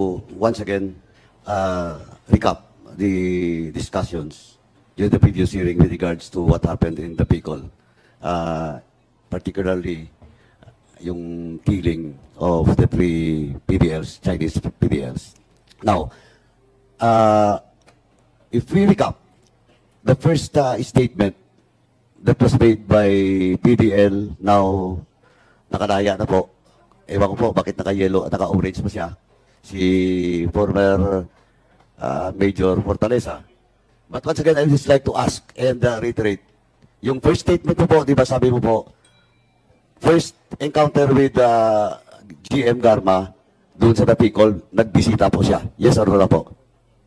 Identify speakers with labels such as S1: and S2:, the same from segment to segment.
S1: once again recap the discussions during the previous hearing with regards to what happened in the Bicol, particularly yung killing of the three PDLs, Chinese PDLs. Now, if we recap, the first statement that was made by PDL, now nakalaya na po. Ewan ko po bakit naka-yellow at naka-orange pa siya. Si former Major Fortaleza. But once again, I would just like to ask and reiterate. Yung first statement mo po, di ba sabi mo po, first encounter with GM Garma doon sa Bicol, nagbisita po siya. Yes or no po?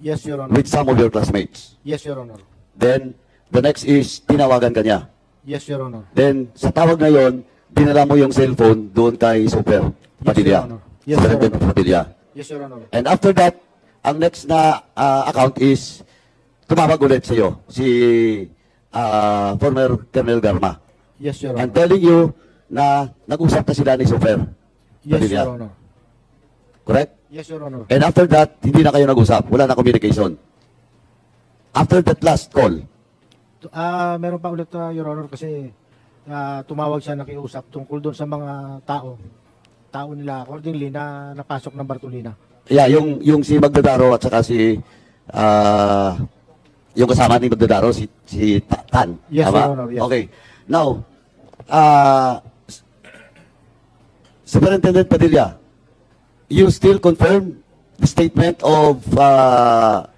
S2: Yes, Your Honor.
S1: With some of your classmates.
S2: Yes, Your Honor.
S1: Then, the next is, tinawagan ka niya.
S2: Yes, Your Honor.
S1: Then, sa tawag na yon, dinala mo yung cellphone doon kay Super Padilla.
S2: Your Honor. Yes, Your
S1: Superintendent
S2: Honor.
S1: Padilla.
S2: Yes, Your Honor.
S1: And after that, ang next na account is, tumawag ulit sa iyo, si former Colonel Garma.
S2: Yes, Your
S1: And
S2: Honor.
S1: telling you na nag-usap na sila ni Super
S2: Yes,
S1: Padilla.
S2: Your Honor.
S1: Correct?
S2: Yes, Your Honor.
S1: And after that, hindi na kayo nag-usap. Wala na communication. After that last call,
S2: Meron pa ulit, Your Honor, kasi tumawag siya nakiusap tungkol doon sa mga tao nila accordingly na napasok ng Bartolina.
S1: yeah, yung si Magdadaro at saka si yung kasama ni Magdadaro, si Tan.
S2: Yes,
S1: Tama?
S2: Your Honor, yes.
S1: Okay. Now, Superintendent Padilla, you still confirm the statement of former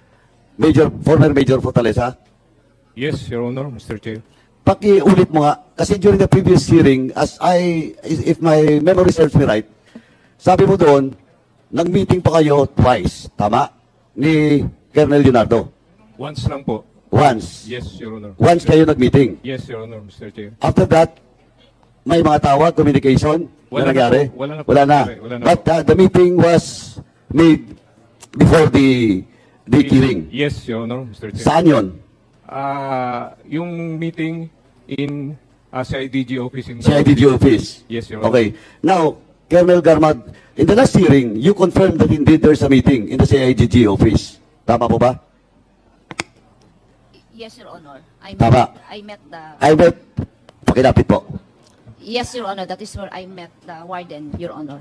S1: Major Fortaleza?
S3: Yes, Your Honor, Mr. Chair.
S1: Pakiulit mo nga, kasi during the previous hearing, if my memory serves me right, sabi mo doon, nag-meeting pa kayo twice, tama? Ni Colonel Leonardo.
S3: Once lang po.
S1: Once.
S3: Yes, Your Honor.
S1: Once kayo nag-meeting.
S3: Yes, Your Honor, Mr. Chair.
S1: After that, may mga tawag, communication,
S3: Wala
S1: na
S3: na
S1: nangyari?
S3: po. Wala na po.
S1: Wala na.
S3: Wala na
S1: But
S3: po.
S1: the meeting was made before the killing.
S3: Yes, Your Honor, Mr. Chair.
S1: Saan yun?
S3: Yung meeting in CIDG office in
S1: CIDG office.
S3: Yes, Your Honor.
S1: Okay. Now, Colonel Garmad, in the last hearing, you confirmed that indeed there's a meeting in the CIDG office. Tama po ba?
S4: Yes, Your Honor.
S1: Tama.
S4: I met the...
S1: I bet, pakilapit po.
S4: Yes, Your Honor. That is where I met the warden, Your Honor.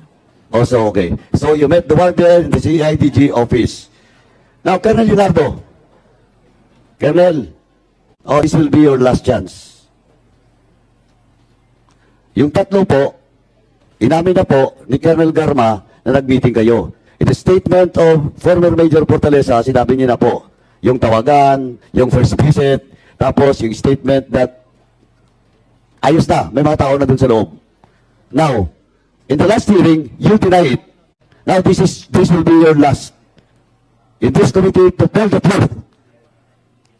S1: Also, okay. So you met the warden in the CIDG office. Now, Colonel Leonardo. Colonel, this will be your last chance. Yung tatlo po, inamin na po ni Colonel Garma na nag-meeting kayo. In the statement of former Major Fortaleza, sinabi niya na po, yung tawagan, yung first visit, tapos yung statement that ayos na, may mga tao na dun sa loob. Now, in the last hearing, you deny it. Now, this will be your last. In this committee, to tell the truth,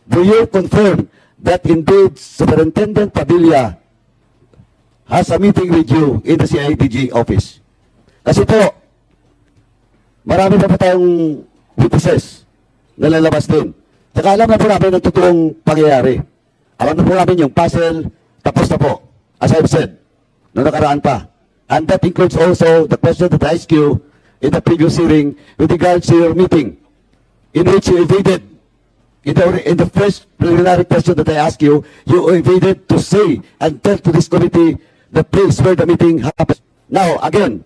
S1: do you confirm that indeed Superintendent Padilla has a meeting with you in the CIDG office? Kasi po, marami pa tayong witnesses na lalabas din. Saka alam na po namin ang totoong pangyayari. Alam na po namin yung puzzle, tapos na po, as I've said, noong nakaraan pa. And that includes also the question that I asked you in the previous hearing with regards to your meeting, in which you evaded. In the first preliminary question that I asked you, you evaded to say and tell to this committee the place where the meeting happened. Now, again,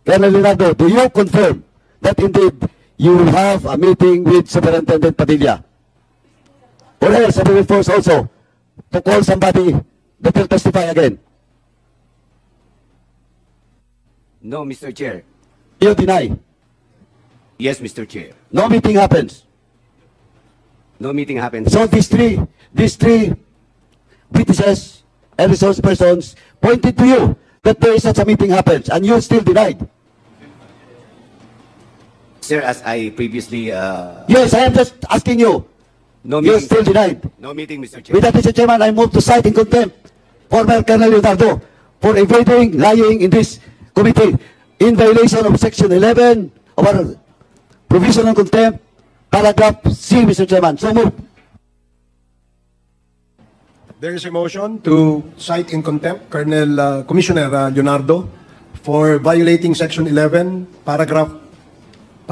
S1: Colonel Leonardo, do you confirm that indeed you will have a meeting with Superintendent Padilla? Or else, I will force also to call somebody that will testify again.
S5: No, Mr. Chair.
S1: You deny.
S5: Yes, Mr. Chair.
S1: No meeting happens.
S5: No meeting happens.
S1: So these three witnesses and resource persons pointed to you that there is such a meeting happens, and you still denied.
S5: Sir, as I previously...
S1: Yes, I am just asking you.
S5: no
S1: You
S5: meeting.
S1: still denied.
S5: No meeting, Mr. Chair.
S1: With that, Mr. Chairman, I move to cite in contempt former Colonel Leonardo for evading, lying in this committee in violation of Section 11 of our provision on contempt, paragraph C, Mr. Chairman. So move.
S6: There is a motion to cite in contempt Commissioner Leonardo for violating Section 11, paragraph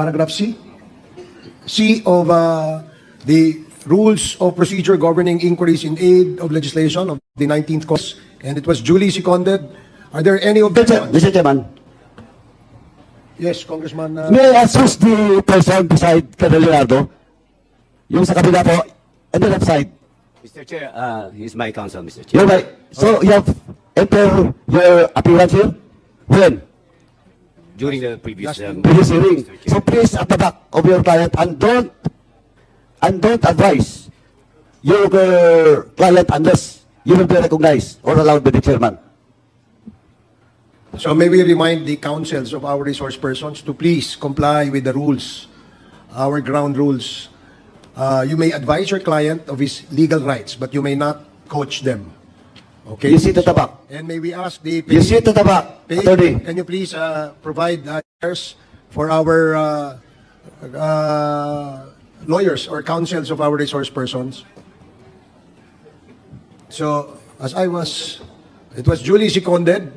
S6: paragraph C. C of the Rules of Procedure Governing Inquiries in Aid of Legislation of the 19th Congress, and it was duly seconded. Are there any objections?
S1: Mr. Chairman,
S6: Yes, Congressman.
S1: may I assist the person beside Colonel Leonardo? Yung sa kabila po, and the left side.
S5: Mr. Chair, he's my counsel, Mr.
S1: You're
S5: Chair.
S1: right. So you have entered your appearance here? When?
S5: During the previous
S1: Previous hearing.
S5: Mr.
S1: So
S5: Chair.
S1: please at the back of your client and don't advise your client unless you will be recognized or allowed by the chairman.
S6: So may we remind the councils of our resource persons to please comply with the rules, our ground rules. You may advise your client of his legal rights, but you may not coach them. Okay?
S1: You sit at the back.
S6: And may we ask the...
S1: You sit at the back, attorney.
S6: Can you please provide chairs for our lawyers or counsels of our resource persons? So, it was duly seconded.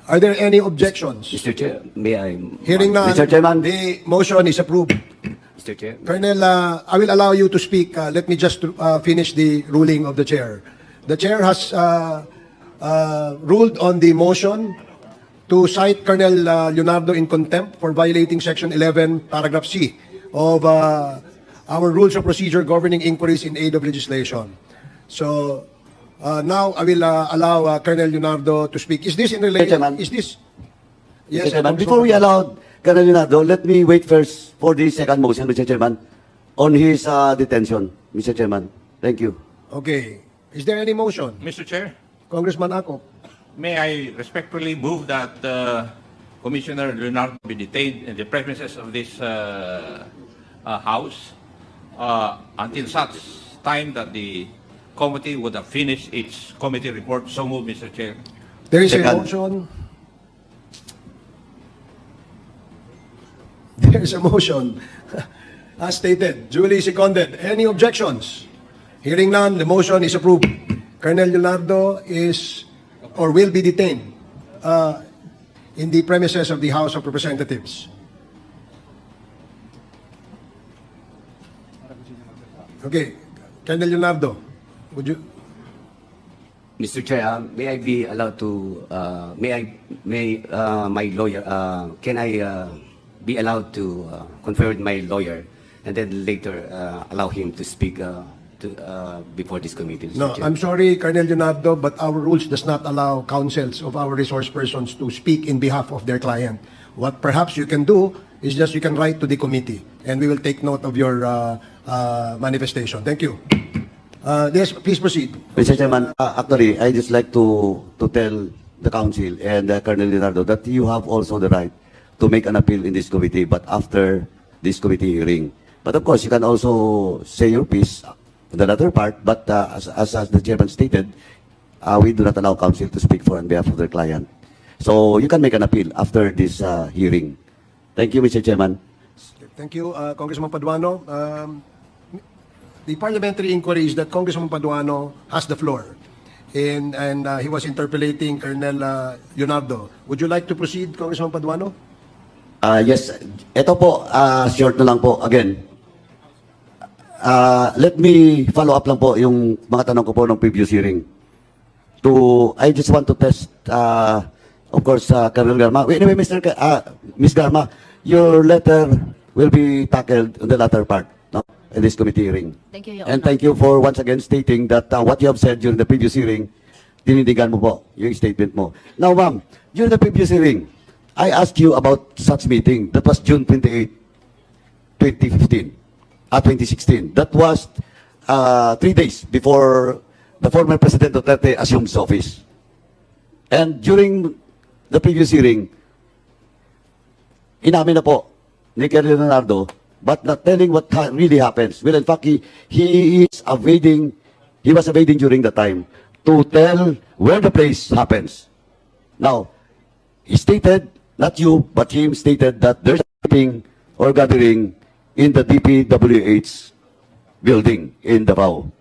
S6: Are there any objections?
S5: Mr. Chair, may I?
S6: Hearing none,
S1: Mr. Chairman.
S6: the motion is approved.
S5: Mr. Chair.
S6: Colonel, I will allow you to speak. Let me just finish the ruling of the chair. The chair has ruled on the motion to cite Colonel Leonardo in contempt for violating Section 11, Paragraph C of our Rules of Procedure Governing Inquiries in Aid of Legislation. So now I will allow Colonel Leonardo to speak. Is this in relation?
S1: Chairman.
S6: Is this?
S1: Mr. Chairman, before we allow Colonel Leonardo, let me wait first for the second motion, Mr. Chairman, on his detention, Mr. Chairman. Thank you.
S6: Okay. Is there any motion?
S7: Mr. Chair,
S6: Congressman Ako.
S7: may I respectfully move that Commissioner Leonardo be detained in the premises of this House until such time that the committee would have finished its committee report. So move, Mr. Chair.
S6: There is a
S1: Second.
S6: motion. There is a motion. As stated, duly seconded. Any objections? Hearing none, the motion is approved. Colonel Leonardo is or will be detained in the premises of the House of Representatives. Okay, Colonel Leonardo, would you?
S5: Mr. Chair, may I be allowed to, my lawyer, can I be allowed to confer with my lawyer and then later allow him to speak before this committee, Mr.
S6: No,
S5: Chair?
S6: I'm sorry, Colonel Leonardo, but our rules does not allow counsels of our resource persons to speak in behalf of their client. What perhaps you can do is just you can write to the committee, and we will take note of your manifestation. Thank you. Yes, please proceed.
S1: Mr. Chairman, actually, I just like to tell the council and Colonel Leonardo that you have also the right to make an appeal in this committee, but after this committee hearing. But of course, you can also say your piece, the latter part, but as the chairman stated, we do not allow counsel to speak for on behalf of their client. So you can make an appeal after this hearing. Thank you, Mr. Chairman.
S6: Thank you, Congressman Paduano. The parliamentary inquiry is that Congressman Paduano has the floor, and he was interpolating Colonel Leonardo. Would you like to proceed, Congressman Paduano?
S1: Yes, ito po, short na lang po, again. Let me follow up lang po yung mga tanong ko po ng previous hearing. I just want to test, of course, Colonel Garma. Anyway, Ms. Garma, your letter will be tackled in the latter part, no? In this committee hearing.
S4: Thank you, Your
S1: And
S4: Honor.
S1: thank you for once again stating that what you have said during the previous hearing, dinindigan mo po yung statement mo. Now, ma'am, during the previous hearing, I asked you about such meeting. That was June 28, 2015. 2016. That was 3 days before the former President Duterte assumed his office. And during the previous hearing, inamin na po ni Colonel Leonardo, but not telling what really happens. Well, in fact, he was evading during the time to tell where the place happens. Now, he stated, not you, but him stated that there's a meeting or gathering in the DPWH building in Davao.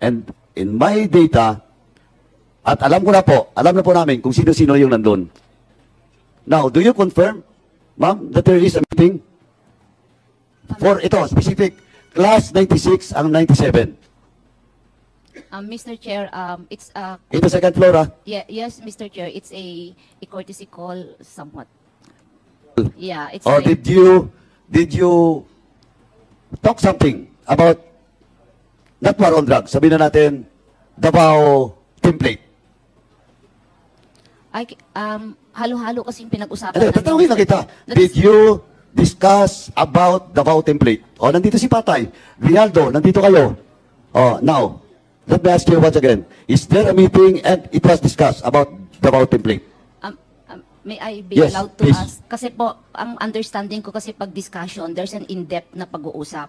S1: And in my data, at alam na po namin kung sino-sino yung nandun. Now, do you confirm, ma'am, that there is a meeting For ito, specific, class 96 ang 97.
S4: Mr. Chair, it's
S1: Ito second floor, ah.
S4: yes, Mr. Chair, it's a courtesy call somewhat. Yeah, it's
S1: Or
S4: like-
S1: did you talk something about not war on drugs? Sabihin na natin, Davao template.
S4: halo-halo kasi yung pinag-usapan
S1: Ano, tatanungin na kita. Did you discuss about Davao template? O, nandito si Patay. Rialdo, nandito kayo. O, now, let me ask you once again. Is there a meeting and it was discussed about Davao template?
S4: May I be
S1: Yes,
S4: allowed to
S1: please.
S4: ask? Kasi po, ang understanding ko kasi pag discussion, there's an in-depth na pag-uusap.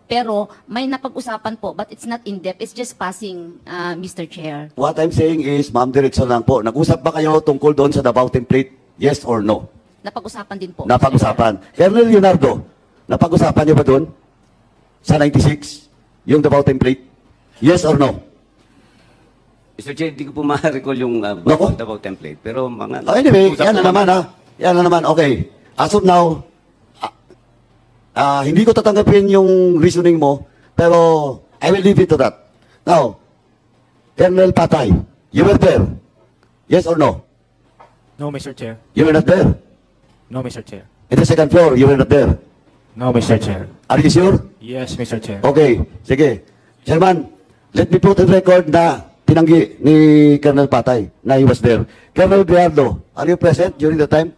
S4: Pero may napag-usapan po, but it's not in-depth. It's just passing, Mr. Chair.
S1: What I'm saying is, ma'am, direksyon lang po. Nag-usap ba kayo tungkol doon sa Davao template? Yes or no?
S4: Napag-usapan din po.
S1: Napag-usapan. Colonel Leonardo, napag-usapan niyo ba doon? Sa 96? Yung Davao template? Yes or no?
S5: Mr. Chair, hindi ko po ma-recall yung
S1: Nako.
S5: about template. Pero mga...
S1: Oh, anyway,
S5: usap
S1: yan na
S5: po
S1: naman, ha? Yan na naman. Okay. As of now, hindi ko tatanggapin yung reasoning mo, pero I will leave it to that. Now, Colonel Patay, you were there? Yes or no?
S2: No, Mr. Chair.
S1: You were not there?
S2: No, Mr. Chair.
S1: In the second floor, you were not there?
S2: No, Mr. Chair.
S1: Are you sure?
S2: Yes, Mr. Chair.
S1: Okay, sige. Chairman, let me put in record na tinanggi ni Colonel Patay na he was there. Colonel Briardo, are you present during the time?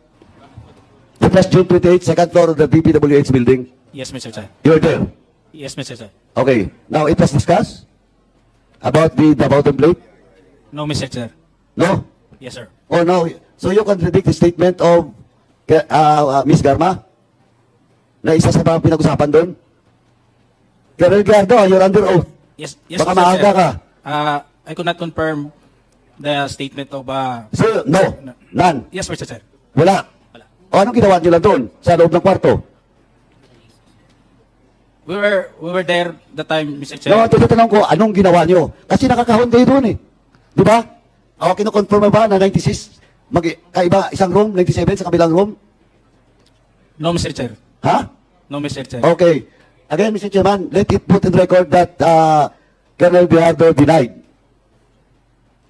S1: The last June 28, second floor of the DPWH building.
S2: Yes, Mr. Chair.
S1: You were there?
S2: Yes, Mr. Chair.
S1: Okay. Now, it was discussed about the Davao template?
S2: No, Mr. Chair.
S1: No?
S2: Yes, sir.
S1: Or no? So you contradict the statement of Ms. Garma? Na isa sa mga pinag-usapan doon? Colonel Briardo, you're under oath.
S2: Yes, yes,
S1: Baka
S2: Mr.
S1: maaga
S2: Chair.
S1: ka.
S2: I could not confirm the statement of...
S1: So, no? None?
S2: Yes, Mr. Chair.
S1: Wala?
S2: Wala.
S1: O anong ginawa nyo lang doon? Sa loob ng kwarto?
S2: We were there the time, Mr. Chair.
S1: No, tinatanong ko, anong ginawa nyo? Kasi nakakahon kayo doon eh. Di ba? O, kinukonfirm mo ba na 96, kaiba isang room, 97 sa kabilang room?
S2: No, Mr. Chair.
S1: Ha?
S2: No, Mr. Chair.
S1: Okay. Again, Mr. Chairman, let it put in record that Colonel Biardo denied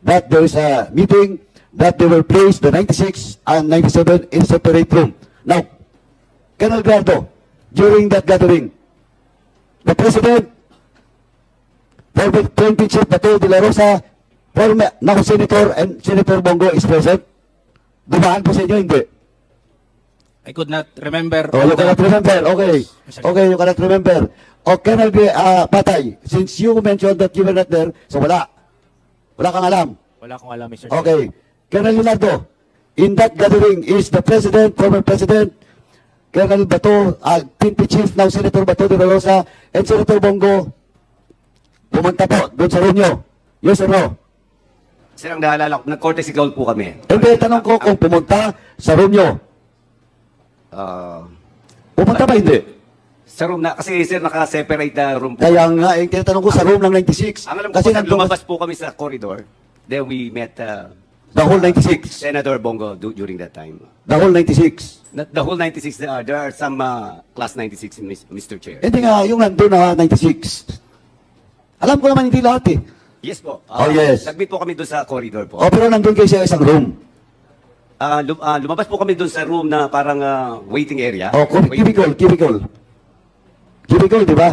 S1: that there is a meeting, that they will place the 96 and 97 in separate room. Now, Colonel Biardo, during that gathering, the President, former PNP Chief Bato de la Rosa, former now Senator and Senator Bongo is present. Dumaan po sa inyo, hindi?
S2: I could not remember...
S1: Oh, you cannot remember. Okay. Okay, you cannot remember. O, Colonel Patay, since you mentioned that you were not there, so wala. Wala kang alam.
S2: Wala akong alam, Mr. Chair.
S1: Okay. Colonel Leonardo, in that gathering is the President, former President, Colonel Bato, PNP Chief, now Senator Bato de la Rosa, and Senator Bongo, pumunta po doon sa room nyo. Yes or no?
S5: Sir, ang naalala ko, nag-courtesy call po kami.
S1: Hindi, tanong ko kung pumunta sa room nyo. Pumunta ba hindi?
S5: Sa room na, kasi sir, naka-separate na room po.
S1: Kaya nga, tinatanong ko sa room ng 96.
S5: Ang alam ko
S1: Kasi
S5: po, sir,
S1: nandun
S5: lumabas po kami sa corridor. Then we met
S1: the whole 96.
S5: Senator Bongo during that time.
S1: The whole 96.
S5: The whole 96, there are some class 96, Mr. Chair.
S1: Hindi nga, yung nandun na 96. Alam ko naman hindi lahat eh.
S5: Yes po.
S1: Oh, yes.
S5: Nag-meet po kami doon sa corridor po.
S1: O pero nandun kayo sa isang room.
S5: Lumabas po kami doon sa room na parang waiting area.
S1: O, cubicle. Cubicle, di ba?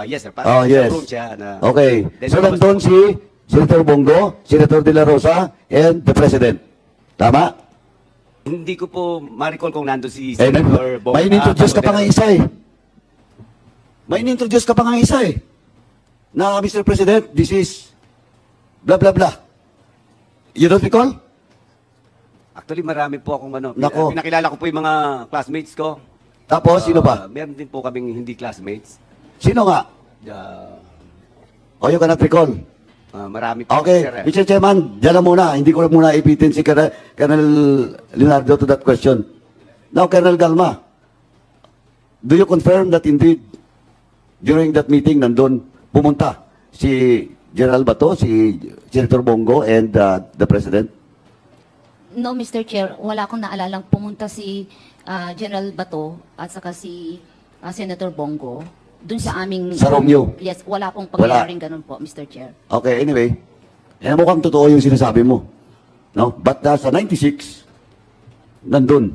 S5: Yes, sir.
S1: Oh,
S5: Parang
S1: yes.
S5: sa room siya na...
S1: Okay.
S5: Then
S1: So
S5: lumabas
S1: nandun
S5: po-
S1: si Senator Bongo, Senator De La Rosa, and the President. Tama?
S5: Hindi ko po ma-recall kung nandun si
S1: Eh,
S5: Senator Bongo.
S1: may introduce ka pa nga isa eh. May introduce ka pa nga isa eh. Na, Mr. President, this is blah, blah, blah. You don't recall?
S5: Actually, marami po akong ano.
S1: Nako.
S5: Pinakilala ko po yung mga classmates ko.
S1: Tapos, sino pa?
S5: Meron din po kaming hindi classmates.
S1: Sino nga? O, you cannot recall?
S5: Marami po.
S1: Okay,
S5: sir, eh.
S1: Mr. Chairman, dyan na muna. Hindi ko na muna ipitin si Colonel Leonardo to that question. Now, Colonel Galma, do you confirm that indeed, during that meeting, nandun, pumunta si General Bato, si Senator Bongo, and the President?
S4: No, Mr. Chair, wala akong naalalang pumunta si General Bato at saka si Senator Bongo, dun sa aming...
S1: Sa Romeo?
S4: Yes, wala pong pangyayaring ganun po, Mr. Chair.
S1: Okay, anyway. Mukhang totoo yung sinasabi mo. No? But sa 96, nandun.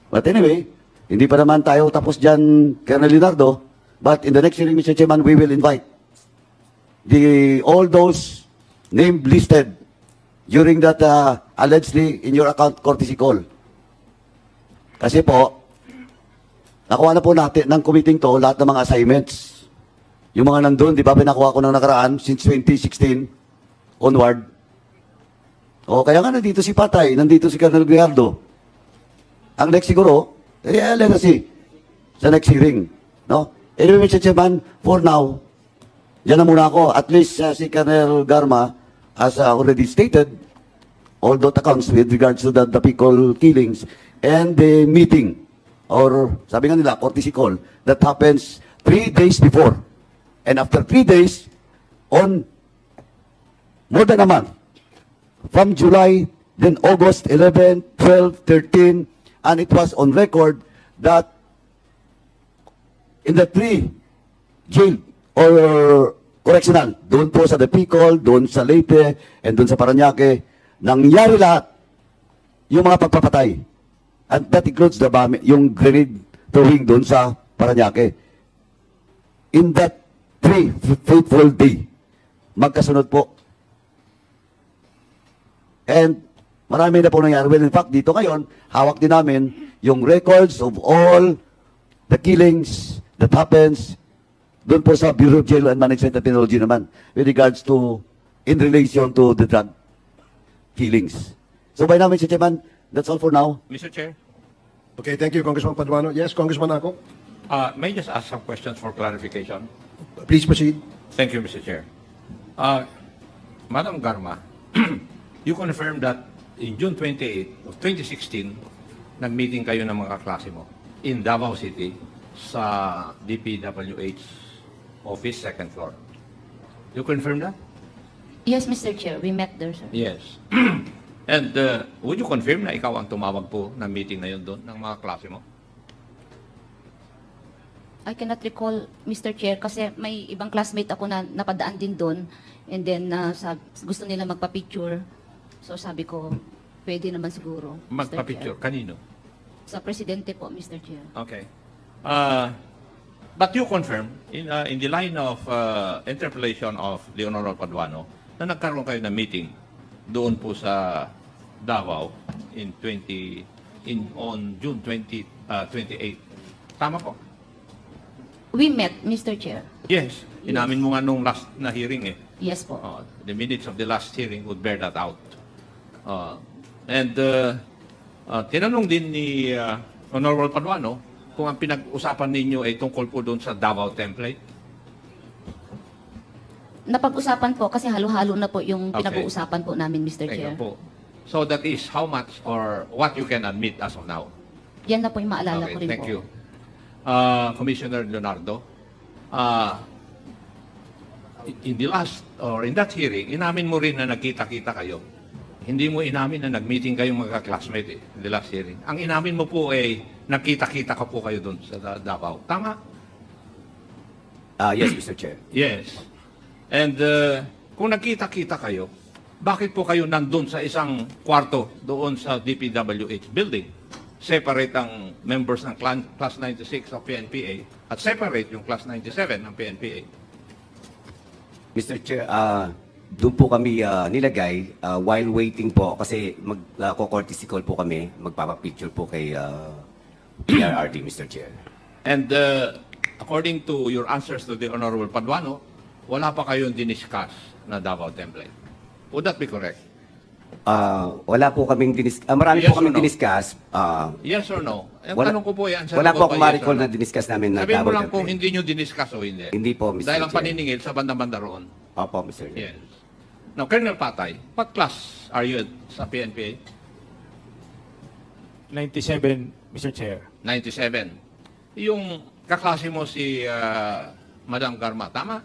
S1: But anyway, hindi pa naman tayo tapos dyan, Colonel Leonardo. But in the next hearing, Mr. Chairman, we will invite all those named listed during that allegedly in your account courtesy call. Kasi po, nakuha na po natin ng committee to lahat ng mga assignments. Yung mga nandun, di ba, pinakuha ko ng nakaraan since 2016 onward. O, kaya nga nandito si Patay, nandito si Colonel Grijaldo. Ang next siguro, let us see sa next hearing. No? Anyway, Mr. Chairman, for now, yan na muna ako. At least si Colonel Garma, as already stated, all those accounts with regards to the Picol killings and the meeting, or sabi nga nila, courtesy call, that happens 3 days before. And after 3 days, on more than a month, from July, then August 11, 12, 13, and it was on record that in the 3 jail or correctional, doon po sa Picol, doon sa Leyte, and doon sa Parañaque, nangyari lahat yung mga pagpapatay. And that includes yung grenade throwing doon sa Parañaque. In that 3 fateful day, magkasunod po. And marami na po nangyari. Well, in fact, dito ngayon, hawak din namin yung records of all the killings that happens doon po sa Bureau of Jail and Management and Technology naman with regards to, in relation to the drug killings. So by now, Mr. Chairman, that's all for now.
S7: Mr. Chair,
S6: Okay, thank you, Congressman Paduano. Yes, Congressman Ako.
S7: may I just ask some questions for clarification?
S6: Please proceed.
S7: Thank you, Mr. Chair. Madam Garma, you confirmed that in June 28 of 2016, nag-meeting kayo ng mga klase mo in Davao City sa DPWH office, second floor. You confirm that?
S4: Yes, Mr. Chair, we met there, sir.
S7: Yes. And would you confirm na ikaw ang tumawag po ng meeting na yun doon ng mga klase mo?
S4: I cannot recall, Mr. Chair, kasi may ibang classmate ako na napadaan din doon. And then, gusto nila magpa-picture. So sabi ko, pwede naman siguro, Mr.
S7: Magpa-picture.
S4: Chair.
S7: Kanino?
S4: Sa presidente po, Mr. Chair.
S7: Okay. But you confirm, in the line of interpellation of Leonardo Paduano, na nagkaroon kayo ng meeting doon po sa Davao on June 28. Tama po?
S4: We met, Mr. Chair.
S7: Yes. Inamin mo nga nung last na hearing eh.
S4: Yes po.
S7: The minutes of the last hearing would bear that out. And tinanong din ni Honorable Paduano kung ang pinag-usapan ninyo ay tungkol po doon sa Davao template.
S4: Napag-usapan po kasi halo-halo na po yung
S7: Okay.
S4: pinag-uusapan po namin, Mr.
S7: Thank
S4: Chair.
S7: you po. So that is how much or what you can admit as of now.
S4: Yan na po yung maalala ko rin
S7: Thank
S4: po.
S7: you. Commissioner Leonardo, in the last or in that hearing, inamin mo rin na nagkita-kita kayo. Hindi mo inamin na nag-meeting kayong mga classmate in the last hearing. Ang inamin mo po ay nagkita-kita ka po kayo doon sa Davao. Tama?
S5: Yes, Mr. Chair.
S7: Yes. And kung nagkita-kita kayo, bakit po kayo nandun sa isang kwarto doon sa DPWH building? Separate ang members ng Class 96 of PNPA at separate yung Class 97 ng PNPA.
S5: Mr. Chair, doon po kami nilagay while waiting po kasi magko-courtesy call po kami, magpapapicture po kay PRRD, Mr. Chair.
S7: And according to your answers to the Honorable Paduano, wala pa kayong diniscuss na Davao template. Would that be correct?
S5: Wala po kaming marami
S7: Yes
S5: po kaming
S7: or no?
S5: diniscuss.
S7: Yes or no? Ang
S5: Wala-
S7: tanong ko po yan.
S5: Wala po akong
S7: yes or
S5: ma-recall
S7: no?
S5: na diniscuss namin na
S7: Sabihin mo
S5: Davao
S7: lang kung
S5: template.
S7: hindi nyo diniscuss o hindi.
S5: Hindi po, Mr.
S7: Dahil ang
S5: Chair.
S7: paniningil sa banda-banda roon.
S5: Opo, Mr. Chair.
S7: Yes. Now, Colonel Patay, what class are you sa PNPA?
S2: 97, Mr. Chair.
S7: 97. Yung kaklase mo si Madam Garma, tama?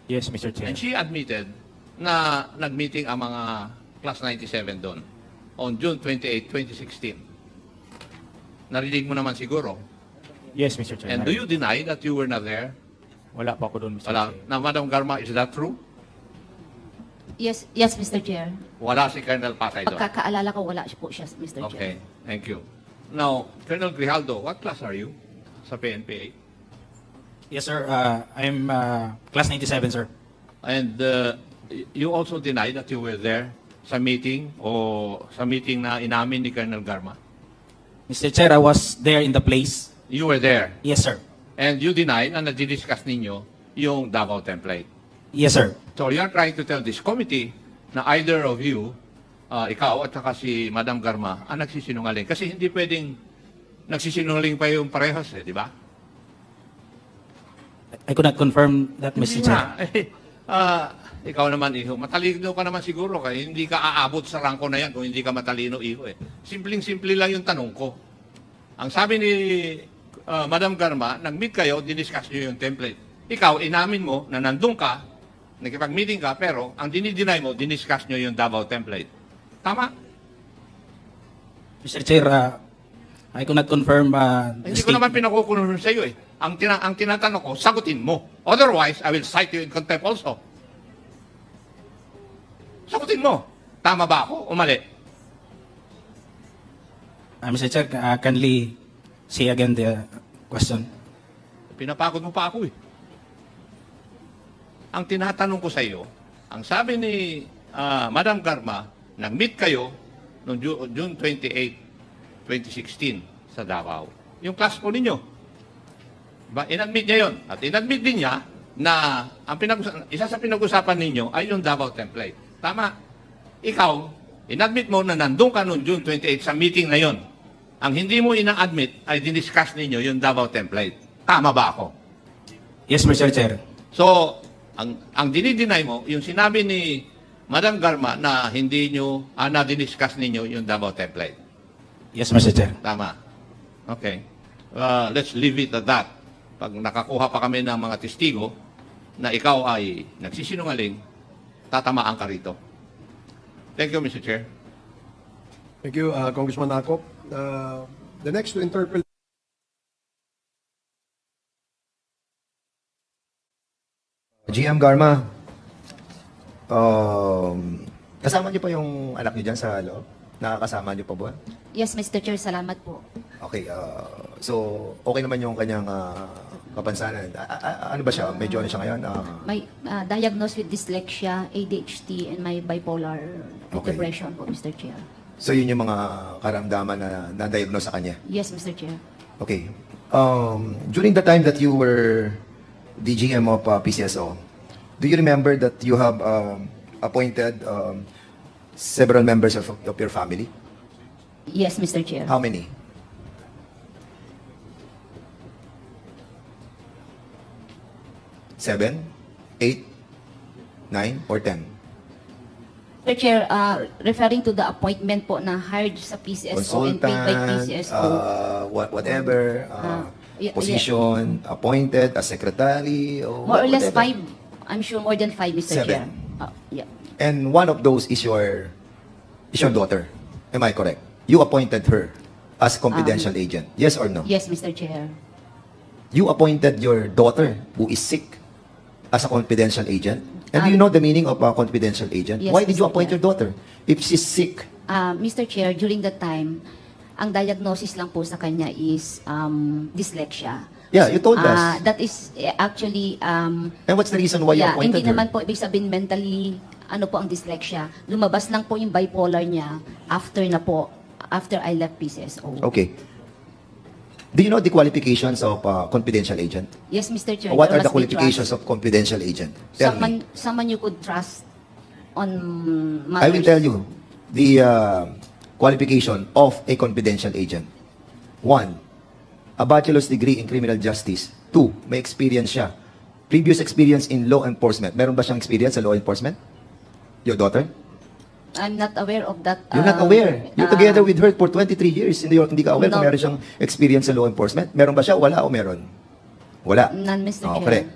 S2: Yes, Mr. Chair.
S7: And she admitted na nag-meeting ang mga class 97 doon on June 28, 2016. Narinig mo naman siguro
S8: Yes, Mr. Chair.
S7: And do you deny that you were not there?
S8: Wala pa ako doon, Mr.
S7: Wala.
S8: Chair.
S7: Now, Madam Garma, is that true?
S4: Yes, Mr. Chair.
S7: Wala si Colonel Pasay doon.
S4: Pagkakaalala ko, wala po siya, Mr. Chair.
S7: Okay, thank you. Now, Colonel Grijaldo, what class are you sa PNPA?
S8: Yes, sir. I'm class 97, sir.
S7: And you also deny that you were there sa meeting o sa meeting na inamin ni Colonel Garma?
S8: Mr. Chair, I was there in the place.
S7: You were there.
S8: Yes, sir.
S7: And you deny na nadidiscuss ninyo yung Davao template.
S8: Yes, sir.
S7: So you're trying to tell this committee na either of you, ikaw at saka si Madam Garma, ang nagsisinungaling. Kasi hindi pwedeng nagsisinungaling pa yung parehas, di ba?
S8: I could not confirm that, Mr.
S7: Hindi
S8: Chair.
S7: nga. Ikaw naman, Iho. Matalino ka naman siguro. Kaya hindi ka aabot sa rangko na yan kung hindi ka matalino, Iho. Simpleng-simple lang yung tanong ko. Ang sabi ni Madam Garma, nag-meet kayo, diniscuss nyo yung template. Ikaw, inamin mo na nandun ka, nakipag-meeting ka, pero ang dinideny mo, diniscuss nyo yung Davao template. Tama?
S8: Mr. Chair, I could not confirm the
S7: Hindi ko naman pinakukulong sa iyo eh. Ang tinatanong ko, sagutin mo. Otherwise, I will cite you in contempt also. Sagutin mo. Tama ba ako o mali?
S8: Mr. Chair, kindly say again the question.
S7: Pinapagod mo pa ako eh. Ang tinatanong ko sa iyo, ang sabi ni Madam Garma, nag-meet kayo noong June 28, 2016 sa Davao. Yung class po ninyo. Diba? In-admit niya yun. At in-admit din niya na ang isa sa pinag-usapan ninyo ay yung Davao template. Tama. Ikaw, in-admit mo na nandun ka noong June 28 sa meeting na yon. Ang hindi mo ina-admit ay diniscuss ninyo yung Davao template. Tama ba ako?
S8: Yes, Mr. Chair.
S7: So, ang dinideny mo, yung sinabi ni Madam Garma na hindi nyo, na-diniscuss ninyo yung Davao template.
S8: Yes, Mr. Chair.
S7: Tama. Okay. Let's leave it at that. Pag nakakuha pa kami ng mga testigo na ikaw ay nagsisinungaling, tatamaan ka rito. Thank you, Mr. Chair.
S6: Thank you, Congressman Akop. The next to interpel
S9: GM Garma, kasama niyo pa yung anak niyo dyan sa loob? Nakakasama niyo pa ba?
S4: Yes, Mr. Chair, salamat po.
S9: Okay, so okay naman yung kanyang kapansanan. Ano ba siya? Medyo ano siya ngayon?
S4: May diagnosed with dyslexia, ADHD, and may bipolar
S9: Okay.
S4: depression po, Mr. Chair.
S9: So yun yung mga karamdaman na na-diagnose sa kanya?
S4: Yes, Mr. Chair.
S9: Okay. During the time that you were the GM of PCSO, do you remember that you have appointed several members of your family?
S4: Yes, Mr. Chair.
S9: How many? Seven, 8, 9, or 10?
S4: Mr. Chair, referring to the appointment po na hired sa PCSO and paid by PCSO.
S9: Whatever,
S4: Yeah,
S9: position, appointed as secretary, or
S4: More or less
S9: whatever.
S4: 5. I'm sure more than 5, Mr.
S9: Seven.
S4: Chair. Yeah.
S9: And one of those is your daughter. Am I correct? You appointed her as confidential agent. Yes or no?
S4: Yes, Mr. Chair.
S9: You appointed your daughter who is sick as a confidential agent. And do you know the meaning of a confidential agent?
S4: Yes,
S9: Why did you
S4: Mr.
S9: appoint
S4: Chair.
S9: your daughter if she's sick?
S4: Mr. Chair, during that time, ang diagnosis lang po sa kanya is dyslexia.
S9: Yeah, you told us.
S4: That is actually,
S9: And what's the reason why you appointed
S4: hindi
S9: her?
S4: naman po ibig sabihin mentally, ano po ang dyslexia. Lumabas lang po yung bipolar niya after I left PCSO.
S9: Okay. Do you know the qualifications of confidential agent?
S4: Yes, Mr. Chair.
S9: What
S4: there
S9: are the
S4: must be
S9: qualifications
S4: trust.
S9: of confidential agent? Tell me.
S4: Someone you could trust on
S9: I will
S4: matters.
S9: tell you the qualification of a confidential agent. 1, a bachelor's degree in criminal justice. 2, may experience siya. Previous experience in law enforcement. Meron ba siyang experience sa law enforcement? Your daughter?
S4: I'm not aware of that.
S9: You're not aware. You're together with her for 23 years. Hindi ka aware kung
S4: No.
S9: meron siyang experience sa law enforcement? Meron ba siya? Wala o meron? Wala.
S4: None, Mr. Chair.
S9: Correct.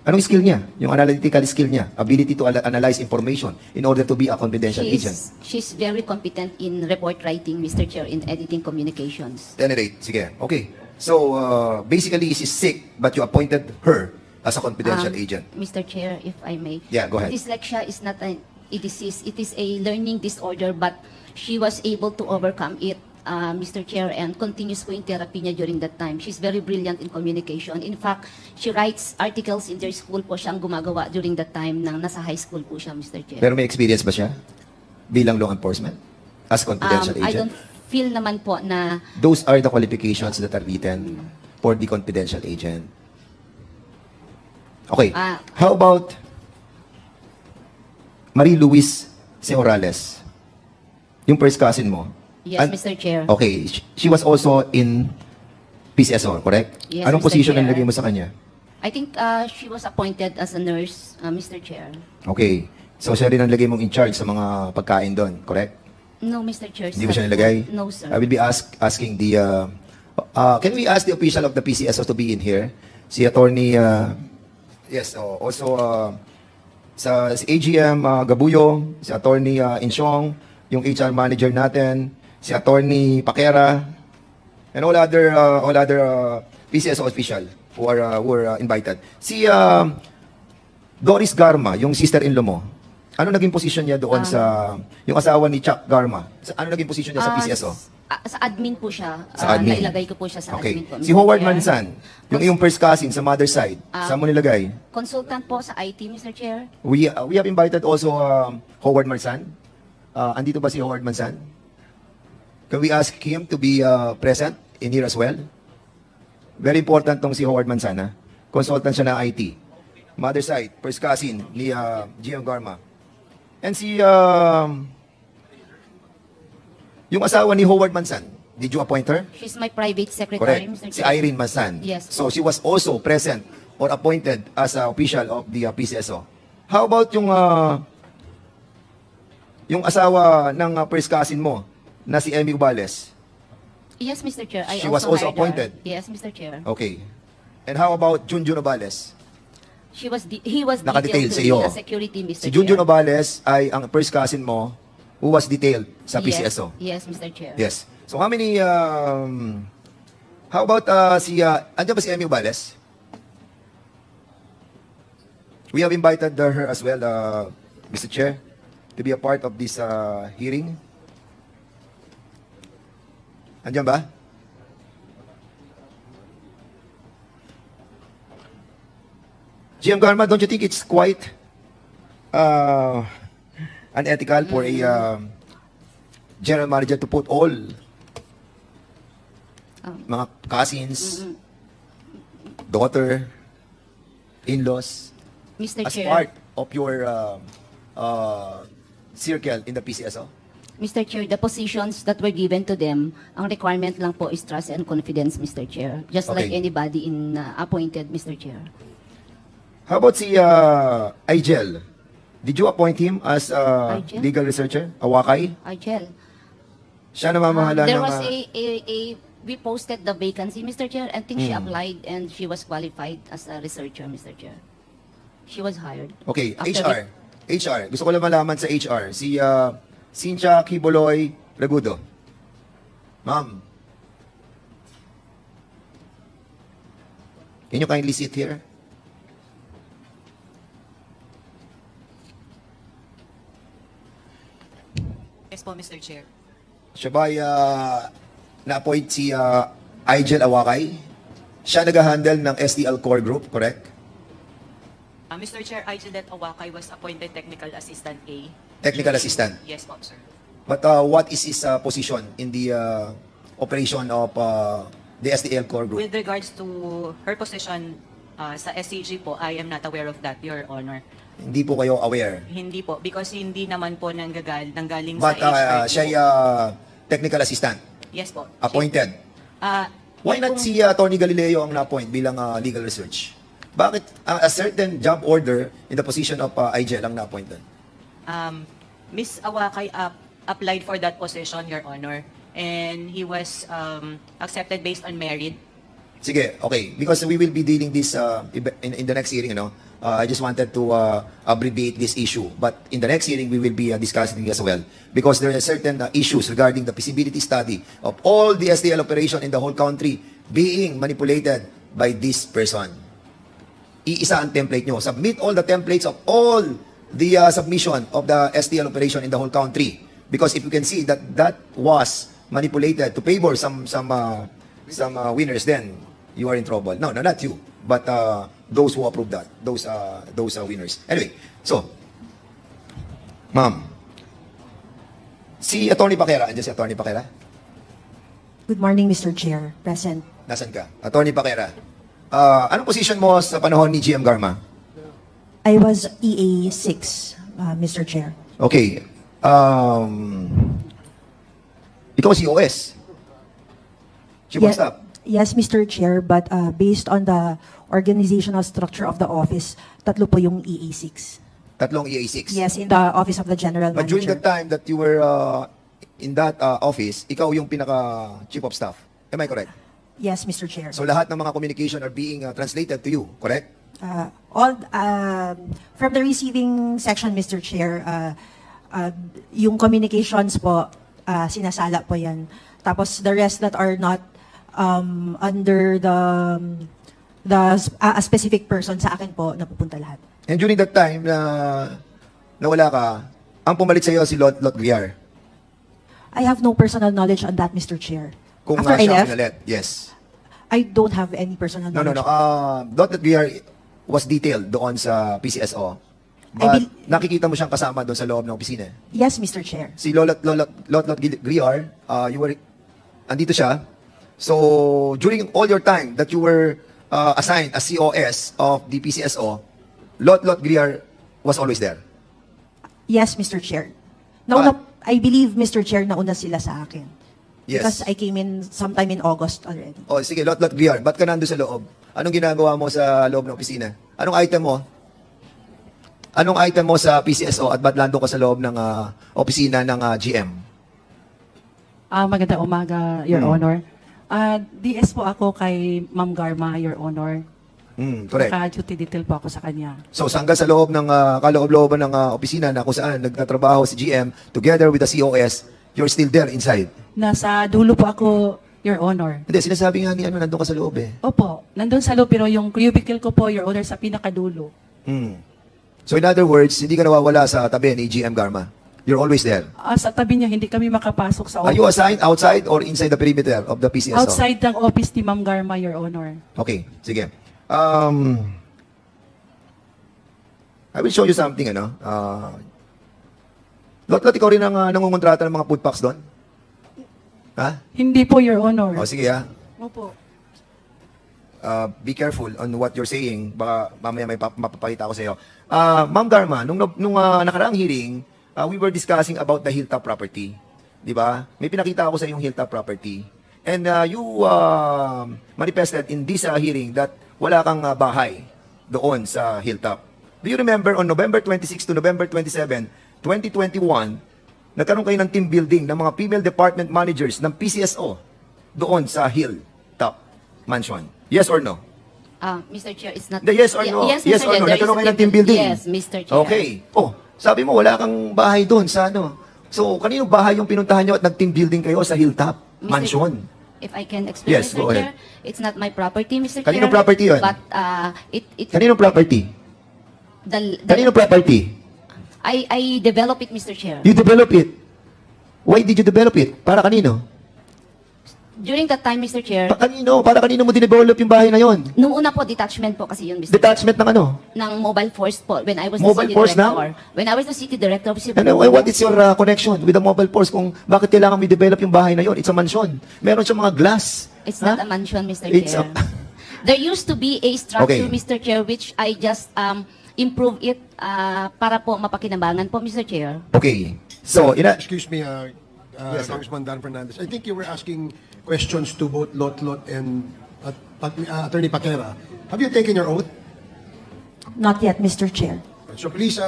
S9: Anong skill niya? Yung analytical skill niya. Ability to analyze information in order to be a confidential agent.
S4: She's very competent in report writing, Mr. Chair, in editing communications.
S9: At any rate, sige. Okay. So, basically, she's sick, but you appointed her as a confidential agent.
S4: Mr. Chair, if I may.
S9: Yeah, go ahead.
S4: Dyslexia is not a disease. It is a learning disorder, but she was able to overcome it, Mr. Chair, and continues po yung therapy niya during that time. She's very brilliant in communication. In fact, she writes articles in their school po siyang gumagawa during that time nang nasa high school po siya, Mr. Chair.
S9: Pero may experience ba siya bilang law enforcement as confidential
S4: I
S9: agent?
S4: don't feel naman po na
S9: Those are the qualifications that are written for the confidential agent. Okay. How about Marie Luis Seorales? Yung first cousin mo.
S4: yes, Mr. Chair.
S9: Okay. She was also in PCSO, correct?
S4: Yes,
S9: Anong
S4: Mr.
S9: position
S4: Chair.
S9: ang nilagay mo sa kanya?
S4: I think she was appointed as a nurse, Mr. Chair.
S9: Okay. So siya rin ang lagay mong in charge sa mga pagkain doon, correct?
S4: No, Mr. Chair.
S9: Hindi mo siya nilagay?
S4: No, sir.
S9: I will be asking the... can we ask the official of the PCSO to be in here? Si Attorney... yes, also si AGM Gabuyo, si Attorney Insyong, yung HR manager natin, si Attorney Paquera, and all other PCSO official who are invited. Si Doris Garma, yung sister-in-law mo, ano naging posisyon niya doon sa yung asawa ni Chuck Garma? Ano naging posisyon niya sa PCSO?
S4: Sa admin po siya.
S9: Sa admin.
S4: Nailagay ko po siya sa
S9: Okay.
S4: admin po.
S9: Si
S4: Mr.
S9: Howard
S4: Chair.
S9: Mansan, yung iyong first cousin sa mother side, saan mo nilagay?
S4: Consultant po sa IT, Mr. Chair.
S9: We have invited also Howard Mansan. Andito ba si Howard Mansan? Can we ask him to be present in here as well? Very important tong si Howard Mansan, ha? Consultant siya na IT. Mother side, first cousin ni GM Garma. And si yung asawa ni Howard Mansan, did you appoint her?
S4: She's my private secretary,
S9: Correct.
S4: Mr.
S9: Si
S4: Chair.
S9: Irene Mansan.
S4: Yes.
S9: So she was also present or appointed as a official of the PCSO. How about yung asawa ng first cousin mo na si Emmy Ubales?
S4: Yes, Mr. Chair. I
S9: She was also
S4: hired her.
S9: appointed?
S4: Yes, Mr. Chair.
S9: Okay. And how about Junjun Ubales?
S4: He was
S9: Nakadetail
S4: detailed
S9: sa
S4: to
S9: iyo.
S4: me as security, Mr.
S9: Si Junjun
S4: Chair.
S9: Ubales ay ang first cousin mo who was detailed sa PCSO.
S4: Yes, Mr. Chair.
S9: Yes. So how many how about andyan ba si Emmy Ubales? We have invited her as well, Mr. Chair, to be a part of this hearing. Andyan ba? GM Garma, don't you think it's quite unethical for a general manager to put all mga cousins, daughter, in-laws
S4: Mr.
S9: as
S4: Chair.
S9: part of your circle in the PCSO?
S4: Mr. Chair, the positions that were given to them, ang requirement lang po is trust and confidence, Mr. Chair. Just like
S9: Okay.
S4: anybody in appointed, Mr. Chair.
S9: How about si Igel? Did you appoint him as
S4: Igel?
S9: legal researcher? Awakay?
S4: Argel.
S9: Siya namamahala
S4: There
S9: ng...
S4: was we posted the vacancy, Mr. Chair, and I think she applied and she was qualified as a researcher, Mr. Chair. She was hired.
S9: Okay,
S4: After
S9: HR. Gusto ko lang malaman sa HR. Si Cynthia Kiboloy Lagudo. Ma'am. Can you kindly sit here?
S10: Yes po, Mr. Chair.
S9: Siya ba na-appoint si Igel Awakay? Siya nag-handle ng STL Core Group, correct?
S10: Mr. Chair, Aijelet Awakay was appointed Technical Assistant A.
S9: Technical assistant.
S10: Yes po, sir.
S9: But what is his position in the operation of the STL Core Group?
S10: With regards to her position sa SCG po, I am not aware of that, Your Honor.
S9: Hindi po kayo aware.
S10: Hindi po, because hindi naman po nanggaling
S9: But
S10: sa HR.
S9: siya ay technical assistant,
S10: Yes po.
S9: appointed. Why not si Tony Galileo ang na-appoint bilang legal research? Bakit a certain job order in the position of Igel ang na-appoint doon?
S10: Ms. Awakay applied for that position, Your Honor, and he was accepted based on merit.
S9: Sige, okay. Because we will be dealing this in the next hearing, I just wanted to abbreviate this issue. But in the next hearing, we will be discussing as well. Because there are certain issues regarding the feasibility study of all the STL operation in the whole country being manipulated by this person. Iisa ang template nyo. Submit all the templates of all the submission of the STL operation in the whole country. Because if you can see that that was manipulated to favor some winners, then you are in trouble. No, not you, but those who approve that, those winners. Anyway, so, ma'am, si Attorney Paquera, andyan si Attorney Paquera?
S11: Good morning, Mr. Chair. Present.
S9: Nasaan ka? Attorney Paquera. Anong position mo sa panahon ni GM Garma?
S11: I was EA6, Mr. Chair.
S9: Okay. Ikaw si OS. Chief of Staff.
S11: Yes, Mr. Chair, but based on the organizational structure of the office, tatlo po yung EA6.
S9: Tatlong EA6.
S11: Yes, in the office of the General
S9: But during
S11: Manager.
S9: the time that you were in that office, ikaw yung pinaka Chief of Staff. Am I correct?
S11: Yes, Mr. Chair.
S9: So lahat ng mga communication are being translated to you, correct?
S11: All from the receiving section, Mr. Chair, yung communications po, sinasala po yan. Tapos the rest that are not under a specific person sa akin po, napupunta lahat.
S9: And during that time na nawala ka, ang pumalit sa iyo si Lot Griar.
S11: I have no personal knowledge on that, Mr. Chair.
S9: Kung
S11: After I
S9: siya
S11: left,
S9: pinalit. Yes.
S11: I don't have any personal
S9: No.
S11: knowledge.
S9: Lot Griar was detailed doon sa PCSO. But nakikita mo siyang kasama doon sa loob ng opisina.
S11: Yes, Mr. Chair.
S9: Si Lot Griar, andito siya. So, during all your time that you were assigned as COS of the PCSO, Lot Griar was always there.
S11: Yes, Mr. Chair. I believe, Mr. Chair, nauna sila sa akin.
S9: Yes.
S11: Because I came in sometime in August already.
S9: O, sige, Lot Griar, ba't ka nandun sa loob? Anong ginagawa mo sa loob ng opisina? Anong item mo? Anong item mo sa PCSO at ba't nandun ka sa loob ng opisina ng GM?
S12: Magandang umaga, Your Honor. DS po ako kay Ma'am Garma, Your Honor.
S9: Correct.
S12: Naka-duty detail po ako sa kanya.
S9: So, saan ka sa loob ng kaloob-looban ng opisina na kung saan nagtatrabaho si GM together with the COS, you're still there inside?
S12: Nasa dulo po ako, Your Honor.
S9: Hindi, sinasabi nga ni nandun ka sa loob eh.
S12: Opo, nandun sa loob, pero yung cubicle ko po, Your Honor, sa pinakadulo.
S9: So, in other words, hindi ka nawawala sa tabi ni GM Garma. You're always there.
S12: Sa tabi niya, hindi kami makapasok sa
S9: Are you
S12: office.
S9: assigned outside or inside the perimeter of the PCSO?
S12: Outside ng office ni Ma'am Garma, Your Honor.
S9: Okay, sige. I will show you something, Lot, ikaw rin ang nangungontrata ng mga food packs doon? Ha?
S12: Hindi po, Your Honor.
S9: O, sige ha.
S12: Opo.
S9: Be careful on what you're saying. Baka mamaya may mapapakita ako sa iyo. Ma'am Garma, nung nakaraang hearing, we were discussing about the Hilltop property. Di ba? May pinakita ako sa yung Hilltop property. And you manifested in this hearing that wala kang bahay doon sa Hilltop. Do you remember on November 26 to November 27, 2021, nagkaroon kayo ng team building ng mga female department managers ng PCSO doon sa Hilltop Mansion? Yes or no?
S4: Mr. Chair, it's not...
S9: The yes or no?
S4: Yes,
S9: Yes
S4: Mr.
S9: or
S4: Chair,
S9: no?
S4: there
S9: Nagkaroon
S4: is a
S9: kayo ng team building?
S4: Yes, Mr. Chair.
S9: Okay. Oh, sabi mo wala kang bahay doon sa ano. So, kanino bahay yung pinuntahan nyo at nag-team building kayo sa Hilltop Mansion?
S4: If I can explain,
S9: Yes,
S4: Mr.
S9: go
S4: Chair,
S9: ahead.
S4: it's not my property, Mr.
S9: Kaninong
S4: Chair.
S9: property yun?
S4: But
S9: Kaninong property? Kaninong property?
S4: I develop it, Mr. Chair.
S9: You develop it. Why did you develop it? Para kanino?
S4: During that time, Mr. Chair,
S9: Kanino? Para kanino mo dinevelop yung bahay na yon?
S4: nung una po, detachment po kasi yun, Mr.
S9: Detachment ng ano?
S4: ng mobile force po when I was
S9: Mobile
S4: the city
S9: force
S4: director.
S9: na?
S4: When I was the city director of Cebu.
S9: And what is your connection with the mobile force kung bakit kailangan mo i-develop yung bahay na yon? It's a mansion. Meron siyang mga glass.
S4: It's not a mansion, Mr.
S9: It's
S4: Chair. There used to be a
S9: Okay.
S4: structure, Mr. Chair, which I just improve it para po mapakinabangan po, Mr. Chair.
S9: Okay. So,
S6: Excuse me, Congressman Dan Fernandez. I think you were asking questions to both Lot and Attorney Paquera. Have you taken your oath?
S11: Not yet, Mr. Chair.
S6: So please,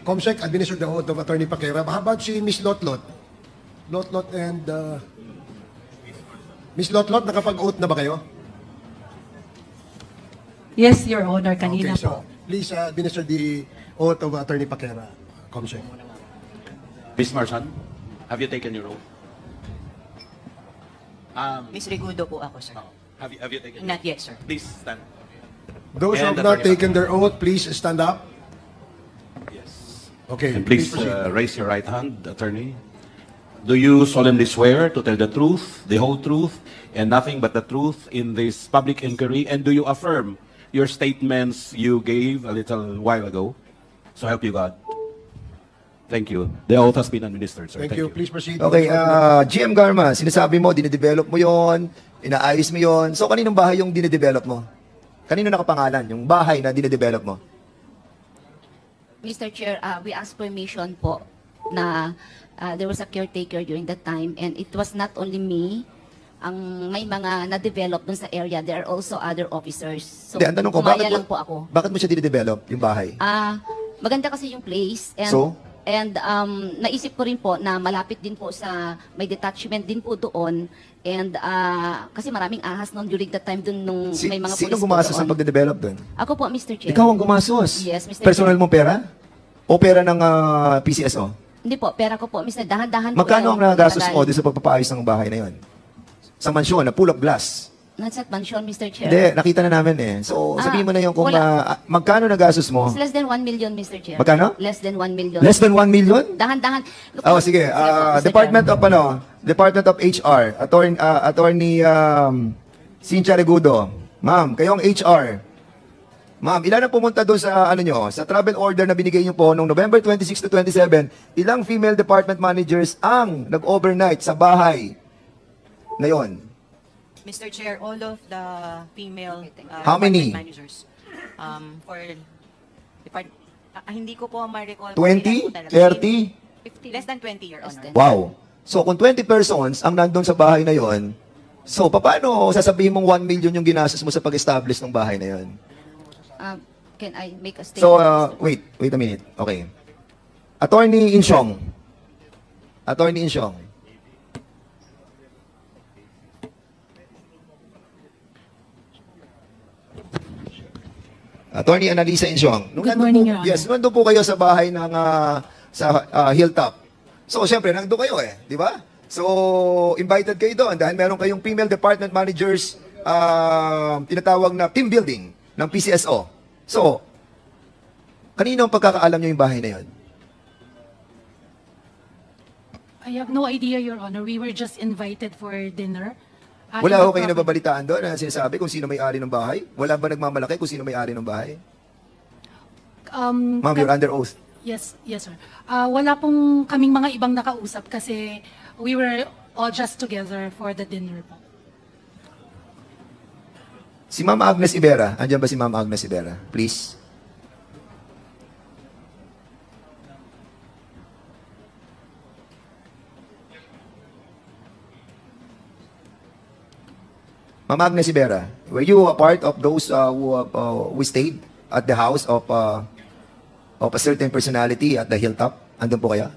S6: Comsec, administer the oath of Attorney Paquera. How about si Miss Lot and Miss Lot, nakapag-oath na ba kayo?
S12: Yes, Your Honor, kanina
S6: Okay,
S12: po.
S6: so please administer the oath of Attorney Paquera, Comsec.
S13: Ms. Marsan, have you taken your oath?
S10: Miss Rigudo po ako, sir.
S13: Have you taken?
S10: Not yet, sir.
S13: Please stand.
S6: Those who
S13: And
S6: have not
S13: Attorney
S6: taken their oath, please stand up.
S13: Yes.
S6: Okay.
S13: And please
S6: proceed.
S13: raise your right hand, attorney. Do you solemnly swear to tell the truth, the whole truth, and nothing but the truth in this public inquiry? And do you affirm your statements you gave a little while ago? So help you God. Thank you. The oath has been administered, sir.
S6: Thank you. Please proceed.
S9: Okay, GM Garma, sinasabi mo, dinedevelop mo yon, inaayos mo yon. So, kaninong bahay yung dinedevelop mo? Kanino nakapangalan? Yung bahay na dinedevelop mo?
S4: Mr. Chair, we asked permission po na there was a caretaker during that time, and it was not only me ang may mga na-develop dun sa area. There are also other officers. So,
S9: Hindi, ang tanong ko,
S4: kumaya lang po ako.
S9: bakit mo siya dinedevelop, yung bahay?
S4: Maganda kasi yung place. And,
S9: So?
S4: And naisip ko rin po na malapit din po sa, may detachment din po doon. And kasi maraming ahas noon during that time doon nung may mga
S9: Sino
S4: police po
S9: gumastos
S4: doon.
S9: ng pagde-develop doon?
S4: Ako po, Mr. Chair.
S9: Ikaw ang gumastos?
S4: Yes, Mr.
S9: Personal
S4: Chair.
S9: mong pera? O pera ng PCSO?
S4: Hindi po, pera ko po, Mr. Dahan-dahan po.
S9: Magkano ang
S4: yan,
S9: nagastos
S4: matagal.
S9: mo doon sa pagpapaayos ng bahay na yon? Sa mansyon, na full of glass.
S4: Not at mansion, Mr. Chair.
S9: Hindi, nakita na namin eh. So, sabihin mo na yung kung
S4: wala.
S9: magkano nagastos mo?
S4: It's less than 1 million, Mr. Chair.
S9: Magkano?
S4: Less than 1 million.
S9: Less than 1 million?
S4: Dahan-dahan. Look,
S9: Oh, sige.
S4: po, Mr.
S9: Department
S4: Chair.
S9: of Department of HR, Attorney Cynthia Regudo. Ma'am, kayong HR. Ma'am, ilan ang pumunta doon sa sa travel order na binigay niyo po noong November 26 to 27? Ilang female department managers ang nag-overnight sa bahay na yon?
S10: Mr. Chair, all of the female
S9: How many?
S10: department managers for hindi ko po ma-recall.
S9: 20? 30?
S10: 50, less than 20, Your Honor.
S9: Wow. So, kung 20 persons ang nandun sa bahay na yon, so, paano sasabihin mong 1 million yung ginastos mo sa pag-establish ng bahay na yon?
S4: Can I make a statement?
S9: So, wait a minute. Okay. Attorney Insyong. Attorney Analisa Insyong.
S12: Good morning, Your Honor.
S9: Yes, nandun po kayo sa bahay ng Hilltop. So, syempre, nandun kayo di ba? So, invited kayo doon dahil meron kayong female department managers tinatawag na team building ng PCSO. So, kanino ang pagkakaalam nyo yung bahay na yon?
S12: I have no idea, Your Honor. We were just invited for dinner.
S9: Wala ho kayo nababalitaan doon na sinasabi kung sino may-ari ng bahay? Wala ba nagmamalaki kung sino may-ari ng bahay? Ma'am, you're under oath.
S12: Yes, sir. Wala pong kaming mga ibang nakausap kasi we were all just together for the dinner po.
S9: Si Ma'am Agnes Ibera. Andiyan ba si Ma'am Agnes Ibera? Please. Ma'am Agnes Ibera, were you a part of those who stayed at the house of a certain personality at the Hilltop? Andun po kaya?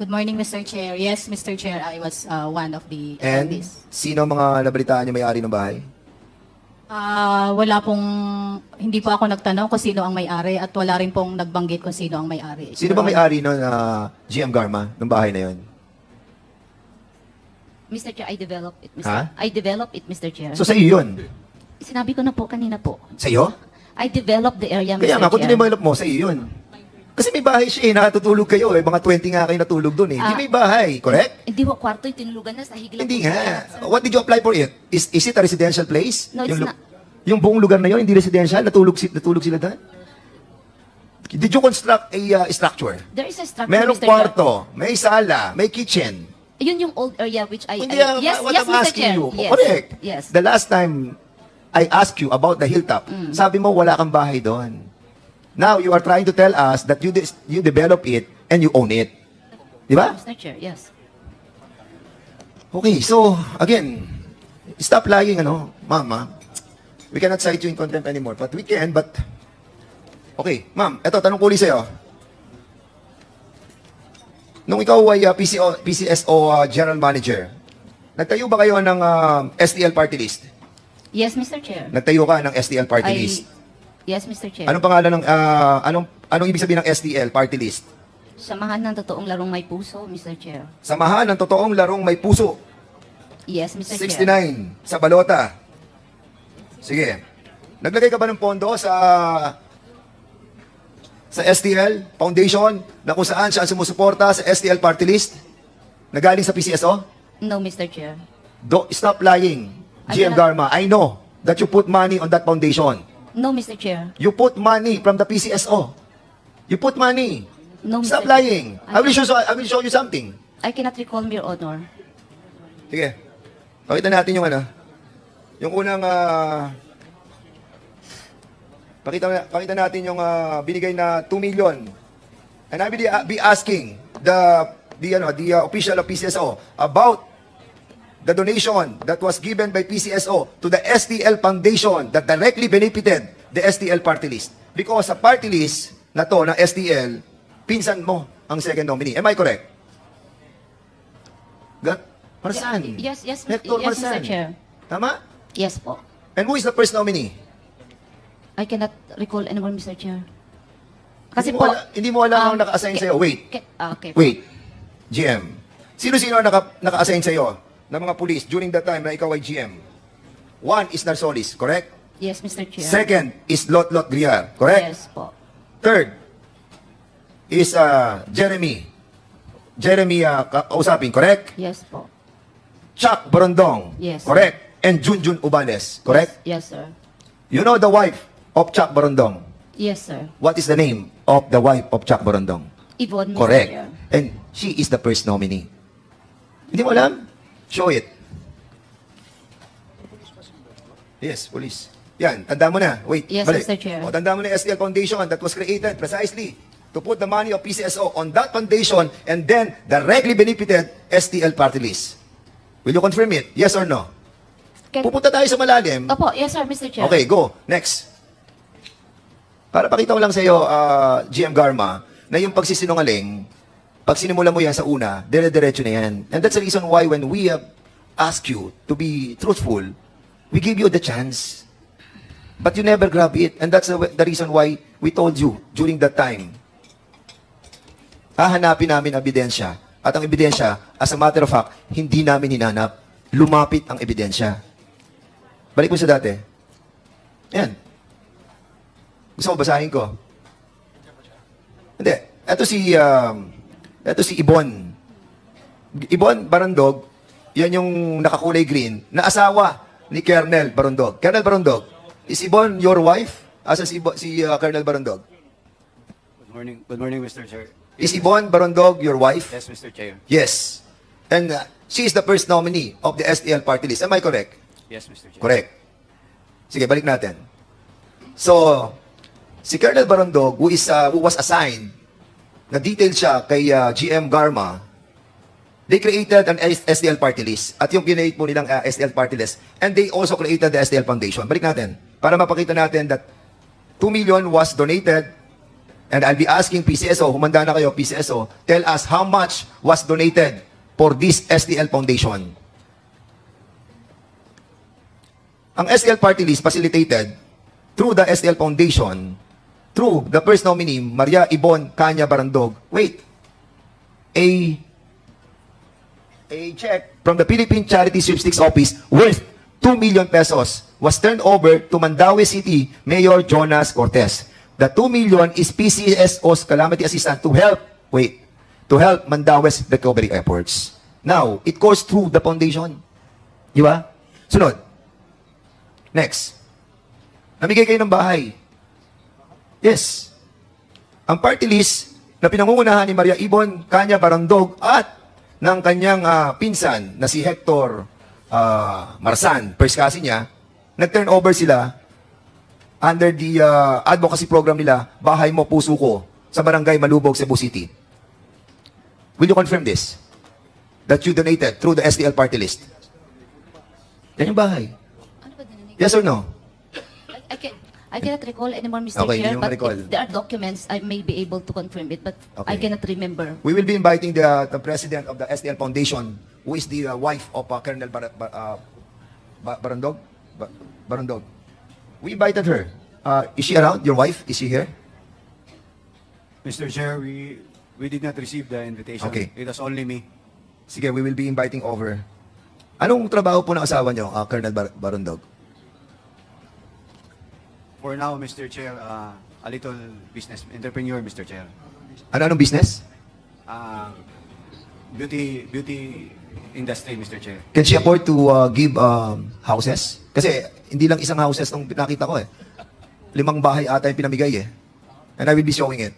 S14: Good morning, Mr. Chair. Yes, Mr. Chair, I was one of the
S9: And
S14: attendees.
S9: sino ang mga nabalitaan niyo may-ari ng bahay?
S14: Wala pong, hindi po ako nagtanong kung sino ang may-ari at wala rin pong nagbanggit kung sino ang may-ari.
S9: Sino ba may-ari nun GM Garma ng bahay na yon?
S4: Mr. Chair, I developed it, Mr.
S9: Ha?
S4: I developed it, Mr. Chair.
S9: So sa iyo yun?
S4: Sinabi ko na po kanina po.
S9: Sa iyo?
S4: I developed the area, Mr.
S9: Kaya nga, kung
S4: Chair.
S9: tinidevelop mo, sa iyo yun. Kasi may bahay siya nakatutulog kayo mga 20 nga kayo natulog doon Hindi may bahay, correct?
S4: Hindi po, kwarto yung tinulugan na sa higla.
S9: Hindi nga. What did you apply for it? Is it a residential place?
S4: No, it's
S9: yung,
S4: not.
S9: Yung buong lugar na yun, hindi residential? Natulog sila doon? Did you construct a structure?
S4: There is a structure,
S9: Merong
S4: Mr. Chair.
S9: kwarto, may sala, may kitchen.
S4: Yun yung old area which I...
S9: Hindi,
S4: yes,
S9: what
S4: yes,
S9: I'm
S4: Mr.
S9: asking
S4: Chair.
S9: you,
S4: Yes.
S9: correct.
S4: Yes.
S9: The last time I asked you about the Hilltop, sabi mo wala kang bahay doon. Now, you are trying to tell us that you develop it and you own it. Di ba?
S4: Mr. Chair, yes.
S9: Okay, so, again, stop lying, ma'am. We cannot cite you in contempt anymore, but we can, but... Okay, ma'am, eto, tanong ko ulit sa'yo. Nung ikaw ay PCSO General Manager, nagtayo ba kayo ng STL party list?
S4: Yes, Mr. Chair.
S9: Nagtayo ka ng STL party list?
S4: Yes, Mr. Chair.
S9: Anong pangalan ng, anong ibig sabihin ng STL party list?
S4: Samahan ng totoong larong may puso, Mr. Chair.
S9: Samahan ng totoong larong may puso.
S4: Yes, Mr. Chair.
S9: 69 sa balota. Sige. Naglagay ka ba ng pondo sa STL Foundation na kung saan siya sumusuporta sa STL party list na galing sa PCSO?
S4: No, Mr. Chair.
S9: Stop lying. GM Garma, I know that you put money on that foundation.
S4: No, Mr. Chair.
S9: You put money from the PCSO. You put money.
S4: No, Mr.
S9: Stop
S4: Chair.
S9: lying. I will show you something.
S4: I cannot recall, Your Honor.
S9: Sige. Pakita natin yung ano. Yung unang pakita natin yung binigay na 2 million. And I will be asking the official of PCSO about the donation that was given by PCSO to the STL Foundation that directly benefited the STL party list. Because sa party list na to, na STL, pinsan mo ang second nominee. Am I correct? Marsan.
S4: Yes,
S9: Hector
S4: yes,
S9: Marsan.
S4: Mr. Chair.
S9: Tama?
S4: Yes po.
S9: And who is the first nominee?
S4: I cannot recall anymore, Mr. Chair. Kasi
S9: Hindi mo alam ang naka-assign sa'yo. Wait.
S4: Okay.
S9: Wait. GM. Sino-sino ang naka-assign sa'yo ng mga police during that time na ikaw ay GM? One is Narsolis, correct?
S4: Yes, Mr. Chair.
S9: Second is Lot Griar, correct?
S4: Yes po.
S9: Third is Jeremy. Jeremy kausapin, correct?
S4: Yes po.
S9: Chuck Borondong,
S4: Yes.
S9: correct? And Junjun Ubales, correct?
S4: Yes, sir.
S9: You know the wife of Chuck Borondong.
S4: Yes, sir.
S9: What is the name of the wife of Chuck Borondong?
S4: Yvonne, Mr.
S9: Correct.
S4: Chair.
S9: And she is the first nominee. Hindi mo alam? Show it. Yes, police. Yan, tanda mo na. Wait,
S4: Yes,
S9: balik.
S4: Mr. Chair.
S9: O, tanda mo na yung STL Foundation that was created precisely to put the money of PCSO on that foundation and then directly benefited STL party list. Will you confirm it? Yes or no? Pupunta tayo sa malalim.
S4: Opo, yes, sir, Mr. Chair.
S9: Okay, go. Next. Para pakita ko lang sa iyo, GM Garma, na yung pagsisinungaling, pag sinimula mo yan sa una, dire-diretso na yan. And that's the reason why when we ask you to be truthful, we give you the chance. But you never grab it. And that's the reason why we told you during that time. Hahanapin namin ang ebidensya. At ang ebidensya, as a matter of fact, hindi namin hinanap. Lumapit ang ebidensya. Balik mo sa dati. Yan. Gusto mo basahin ko? Hindi. Ito si Ibon. Ibon Barandog, yan yung nakakulay green, na asawa ni Colonel Barandog. Colonel Barandog, is Ibon your wife? Asa si Colonel Barandog?
S15: Good morning, Mr. Chair.
S9: Is Ibon Barandog your wife?
S15: Yes, Mr. Chair.
S9: Yes. And she is the first nominee of the STL party list. Am I correct?
S15: Yes, Mr. Chair.
S9: Correct. Sige, balik natin. So, si Colonel Barandog, who was assigned, na detail siya kay GM Garma, they created an STL party list. At yung kinate mo nilang STL party list. And they also created the STL Foundation. Balik natin. Para mapakita natin that 2 million was donated. And I'll be asking PCSO, humanda na kayo, PCSO, tell us how much was donated for this STL Foundation. Ang STL party list facilitated through the STL Foundation, through the first nominee, Maria Ibon Kanya Barandog. Wait. A check from the Philippine Charity Sweepstakes Office worth 2 million pesos was turned over to Mandaue City Mayor Jonas Cortez. The 2 million is PCSO's calamity assistance to help Mandaue's recovery efforts. Now, it goes through the foundation. Di ba? Sunod. Next. Namigay kayo ng bahay. Yes. Ang party list na pinangungunahan ni Maria Ibon Kanya Barandog at ng kanyang pinsan na si Hector Marsan, first cousin niya, nag-turn over sila under the advocacy program nila, Bahay Mo, Puso Ko, sa Barangay Malubog, Cebu City. Will you confirm this? That you donated through the STL party list? Yan yung bahay. Yes or no?
S4: I cannot recall anymore, Mr.
S9: Okay,
S4: Chair,
S9: yung
S4: but
S9: recall.
S4: if there are documents, I may be able to confirm it, but I
S9: Okay.
S4: cannot remember.
S9: We will be inviting the president of the STL Foundation, who is the wife of Colonel Barandog. Barandog. We invited her. Is she around? Your wife? Is she here?
S15: Mr. Chair, we did not receive the invitation.
S9: Okay.
S15: It was only me.
S9: Sige, we will be inviting over. Anong trabaho po ng asawa niyo, Colonel Barandog?
S15: For now, Mr. Chair, a little business entrepreneur, Mr. Chair.
S9: Anong business?
S15: Beauty industry, Mr. Chair.
S9: Can she afford to give houses? Kasi hindi lang isang houses nung nakita ko eh. 5 bahay ata yung pinamigay eh. And I will be showing it.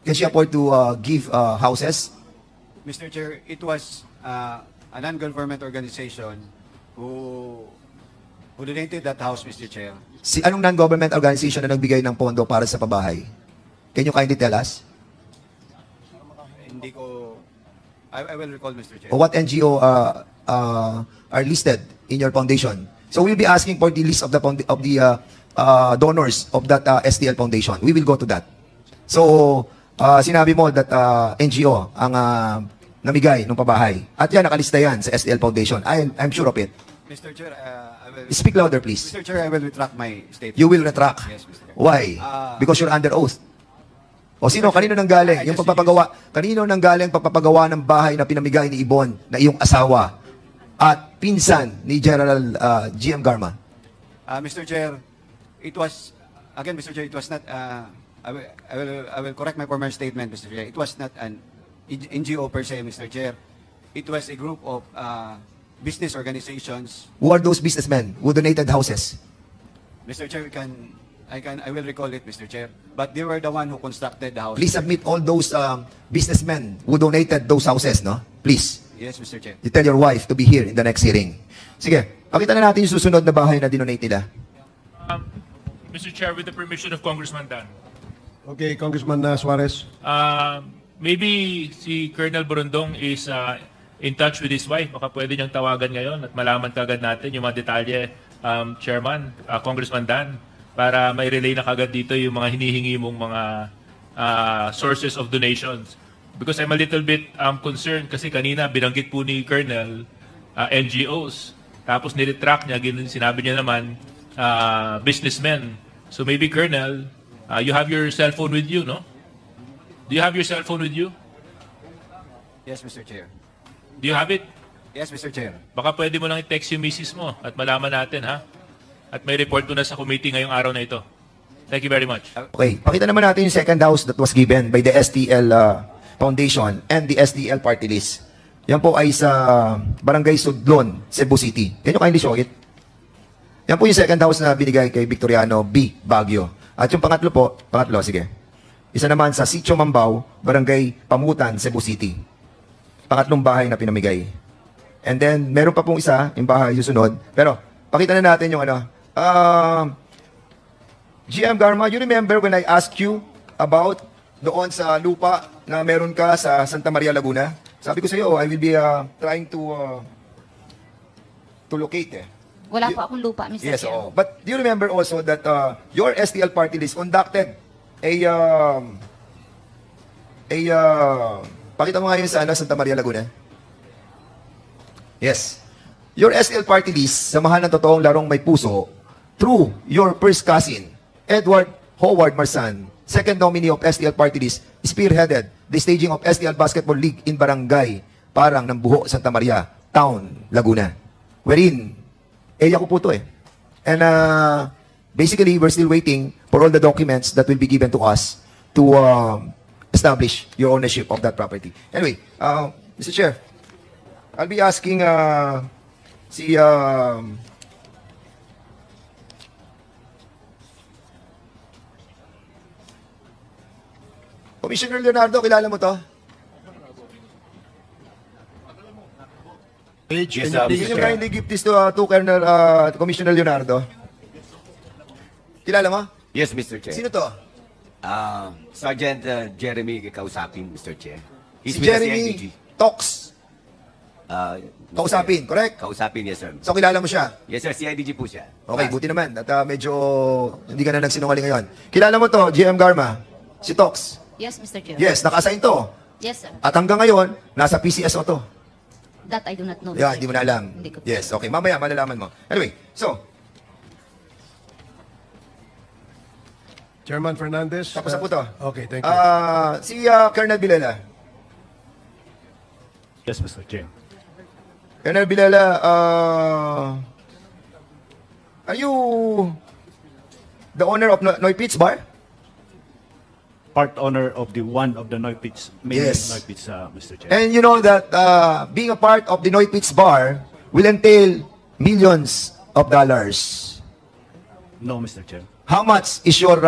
S9: Can she afford to give houses?
S15: Mr. Chair, it was a non-government organization who donated that house, Mr. Chair.
S9: Anong non-government organization na nagbigay ng pondo para sa pabahay? Can you kindly tell us?
S15: Hindi ko... I will recall, Mr. Chair.
S9: Or what NGO are listed in your foundation? So we'll be asking for the list of the donors of that STL Foundation. We will go to that. So, sinabi mo that NGO ang namigay ng pabahay. At yan, nakalista yan sa STL Foundation. I'm sure of it.
S15: Mr. Chair, I will...
S9: Speak louder, please.
S15: Mr. Chair, I will retract my statement.
S9: You will retract?
S15: Yes, Mr. Chair.
S9: Why? Because you're under oath. O sino? Kanino nang galing? Yung pagpapagawa, kanino nang galing pagpapagawa ng bahay na pinamigay ni Ibon na iyong asawa at pinsan ni General GM Garma?
S15: Mr. Chair, it was... Again, Mr. Chair, it was not... I will correct my former statement, Mr. Chair. It was not an NGO per se, Mr. Chair. It was a group of business organizations.
S9: Who are those businessmen who donated houses?
S15: Mr. Chair, I will recall it, Mr. Chair. But they were the one who constructed the house.
S9: Please submit all those businessmen who donated those houses, no? Please.
S15: Yes, Mr. Chair.
S9: You tell your wife to be here in the next hearing. Sige, pakita na natin yung susunod na bahay na dinonate nila.
S16: Mr. Chair, with the permission of Congressman Dan.
S6: Okay, Congressman Suarez.
S16: Maybe si Colonel Borondong is in touch with his wife. Baka pwede niyang tawagan ngayon at malaman kagad natin yung mga detalye, Chairman, Congressman Dan, para may relay na kagad dito yung mga hinihingi mong mga sources of donations. Because I'm a little bit concerned kasi kanina binanggit po ni Colonel NGOs. Tapos niretract niya, sinabi niya naman businessmen. So maybe Colonel, you have your cell phone with you, no? Do you have your cell phone with you?
S15: Yes, Mr. Chair.
S16: Do you have it?
S15: Yes, Mr. Chair.
S16: Baka pwede mo lang i-text yung misis mo at malaman natin, ha? At may report mo na sa committee ngayong araw na ito. Thank you very much.
S9: Okay, pakita naman natin yung second house that was given by the STL Foundation and the STL Party List. Yan po ay sa Barangay Sudlon, Cebu City. Can you kindly show it? Yan po yung second house na binigay kay Victoriano B. Baguio. At yung pangatlo, sige. Isa naman sa Sitio Mambao, Barangay Pamutan, Cebu City. Pangatlong bahay na pinamigay. And then, meron pa pong isa, yung bahay susunod. Pero, pakita na natin yung GM Garma, you remember when I asked you about doon sa lupa na meron ka sa Santa Maria, Laguna? Sabi ko sa iyo, I will be trying to locate eh.
S4: Wala po akong lupa, Mr.
S9: Yes,
S4: Chair.
S9: oo. But do you remember also that your STL party list conducted pakita mo nga yun sa Santa Maria, Laguna? Yes. Your STL party list, samahan ng totoong larong may puso, through your first cousin, Edward Howard Marsan, second nominee of STL party list, spearheaded the staging of STL Basketball League in Barangay Parang ng Buho, Santa Maria, Town, Laguna. Wherein, area ko po to eh. And basically, we're still waiting for all the documents that will be given to us to establish your ownership of that property. Anyway, Mr. Chair, I'll be asking si Commissioner Leonardo, kilala mo to?
S15: Yes,
S9: Can you kindly give this to Commissioner Leonardo? Kilala mo?
S5: Yes, Mr. Chair.
S9: Sino to?
S5: Sergeant Jeremy kausapin, Mr. Chair. He's
S9: Si
S5: with the
S9: Jeremy
S5: CIDG.
S9: Tox. Kausapin, correct?
S5: Kausapin, yes, sir.
S9: So kilala mo siya?
S5: Yes, sir. CIDG po siya.
S9: Okay, buti naman. At medyo hindi ka na nagsinungaling ngayon. Kilala mo to, GM Garma? Si Tox?
S4: Yes, Mr. Chair.
S9: Yes, naka-assign to.
S4: Yes, sir.
S9: At hanggang ngayon, nasa PCSO to.
S4: That I do not know.
S9: Yeah,
S4: Mr.
S9: hindi mo
S4: Chair.
S9: na alam.
S4: Hindi ko.
S9: Yes, okay. Mamaya, malalaman mo. Anyway, so,
S6: Chairman Fernandez.
S9: tapos na po to.
S6: Okay, thank you.
S9: Si Colonel Bilela.
S16: Yes, Mr. Chair.
S9: Colonel Bilela, are you the owner of Noipitz Bar?
S13: Part owner of the one of the Noipitz,
S9: Yes.
S13: Noipitz, Mr. Chair.
S9: And you know that being a part of the Noipitz Bar will entail millions of dollars.
S13: No, Mr. Chair.
S9: How much is your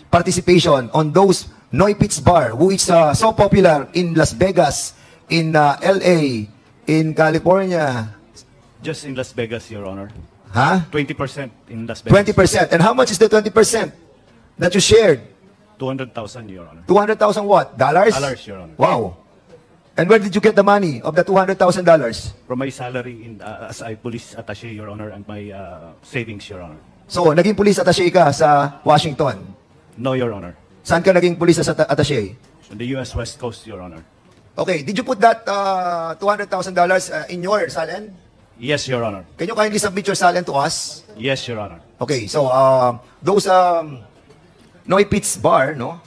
S9: participation on those Noipitz Bar, who is so popular in Las Vegas, in LA, in California?
S13: Just in Las Vegas, Your Honor.
S9: Huh?
S13: 20% in Las Vegas.
S9: 20%. And how much is the 20% that you shared?
S13: 200,000, Your Honor.
S9: 200,000 what? Dollars?
S13: Dollars, Your Honor.
S9: Wow. And where did you get the money of the $200,000?
S13: From my salary as a police attaché, Your Honor, and my savings, Your Honor.
S9: So, naging police attaché ka sa Washington.
S13: No, Your Honor.
S9: Saan ka naging police attaché?
S13: On the U.S. West Coast, Your Honor.
S9: Okay, did you put that $200,000 in your SALN?
S13: Yes, Your Honor.
S9: Can you kindly submit your SALN to us?
S13: Yes, Your Honor.
S9: Okay, so those Noipitz Bar, no?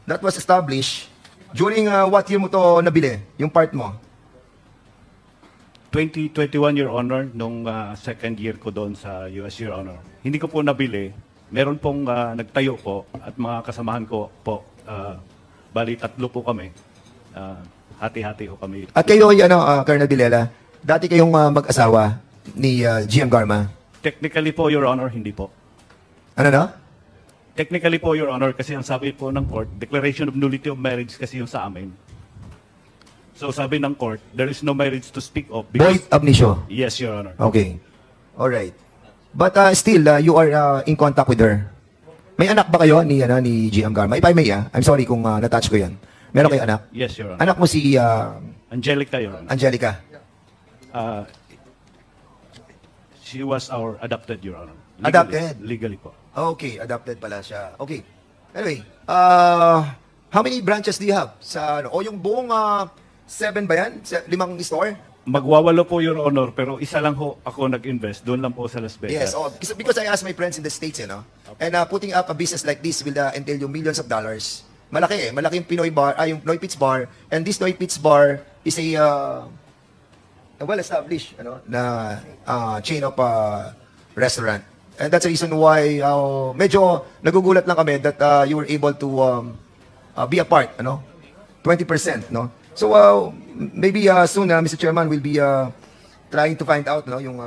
S9: That was established during what year mo to nabili? Yung part mo?
S13: 2021, Your Honor, nung second year ko doon sa US, Your Honor. Hindi ko po nabili. Meron pong nagtayo po at mga kasamahan ko po. Bali, 3 po kami. Hati-hati po kami.
S9: At kayo, Colonel Villela, dati kayong mag-asawa ni GM Garma?
S13: Technically po, Your Honor, hindi po.
S9: Ano na?
S13: Technically po, Your Honor, kasi ang sabi po ng court, declaration of nullity of marriage kasi yung sa amin. So sabi ng court, there is no marriage to speak of.
S9: Void ab initio?
S13: Yes, Your Honor.
S9: Okay. Alright. But still, you are in contact with her. May anak ba kayo ni GM Garma? If I may, I'm sorry kung natouch ko yan. Meron kayo anak?
S13: Yes, Your Honor.
S9: Anak mo si
S13: Angelica, Your Honor.
S9: Angelica?
S13: She was our adopted, Your Honor.
S9: Adopted?
S13: Legally po.
S9: Okay, adopted pala siya. Okay. Anyway, how many branches do you have? O yung buong 7 ba yan? 5 store?
S13: Magwawalo po, Your Honor, pero isa lang ho ako nag-invest. Doon lang po sa Las Vegas.
S9: Yes, because I asked my friends in the States, and putting up a business like this will entail you millions of dollars. Malaki malaking Pinoy bar, yung Noipitz Bar, and this Noipitz Bar is a well-established na chain of restaurant. And that's the reason why medyo nagugulat lang kami that you were able to be a part, 20%, no? So maybe soon, Mr. Chairman, will be trying to find out yung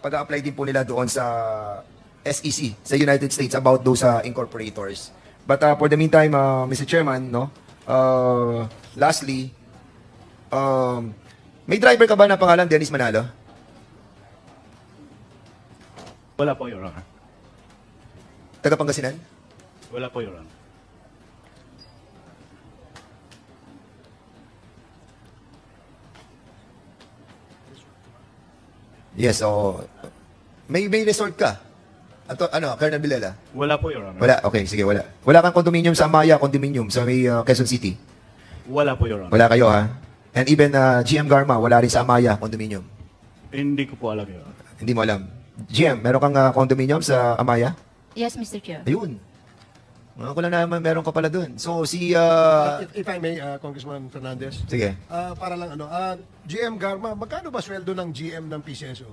S9: pag-apply din po nila doon sa SEC sa United States about those incorporators. But for the meantime, Mr. Chairman, lastly, may driver ka ba na pangalan Dennis Manalo?
S13: Wala po, Your Honor.
S9: Taga Pangasinan?
S13: Wala po, Your Honor.
S9: Yes, may resort ka? Colonel Villela?
S13: Wala po, Your Honor.
S9: Wala, okay, sige, wala. Wala kang condominium sa Amaya Condominium sa may Quezon City?
S13: Wala po, Your Honor.
S9: Wala kayo, ha? And even GM Garma, wala rin sa Amaya Condominium?
S13: Hindi ko po alam, Your Honor.
S9: Hindi mo alam. GM, meron kang condominium sa Amaya?
S4: Yes, Mr. Chair.
S9: Ayun. Ko lang naman meron ka pala dun. So,
S6: If I may, Congressman Fernandez.
S9: Sige.
S6: Para lang GM Garma, magkano ba sweldo ng GM ng PCSO?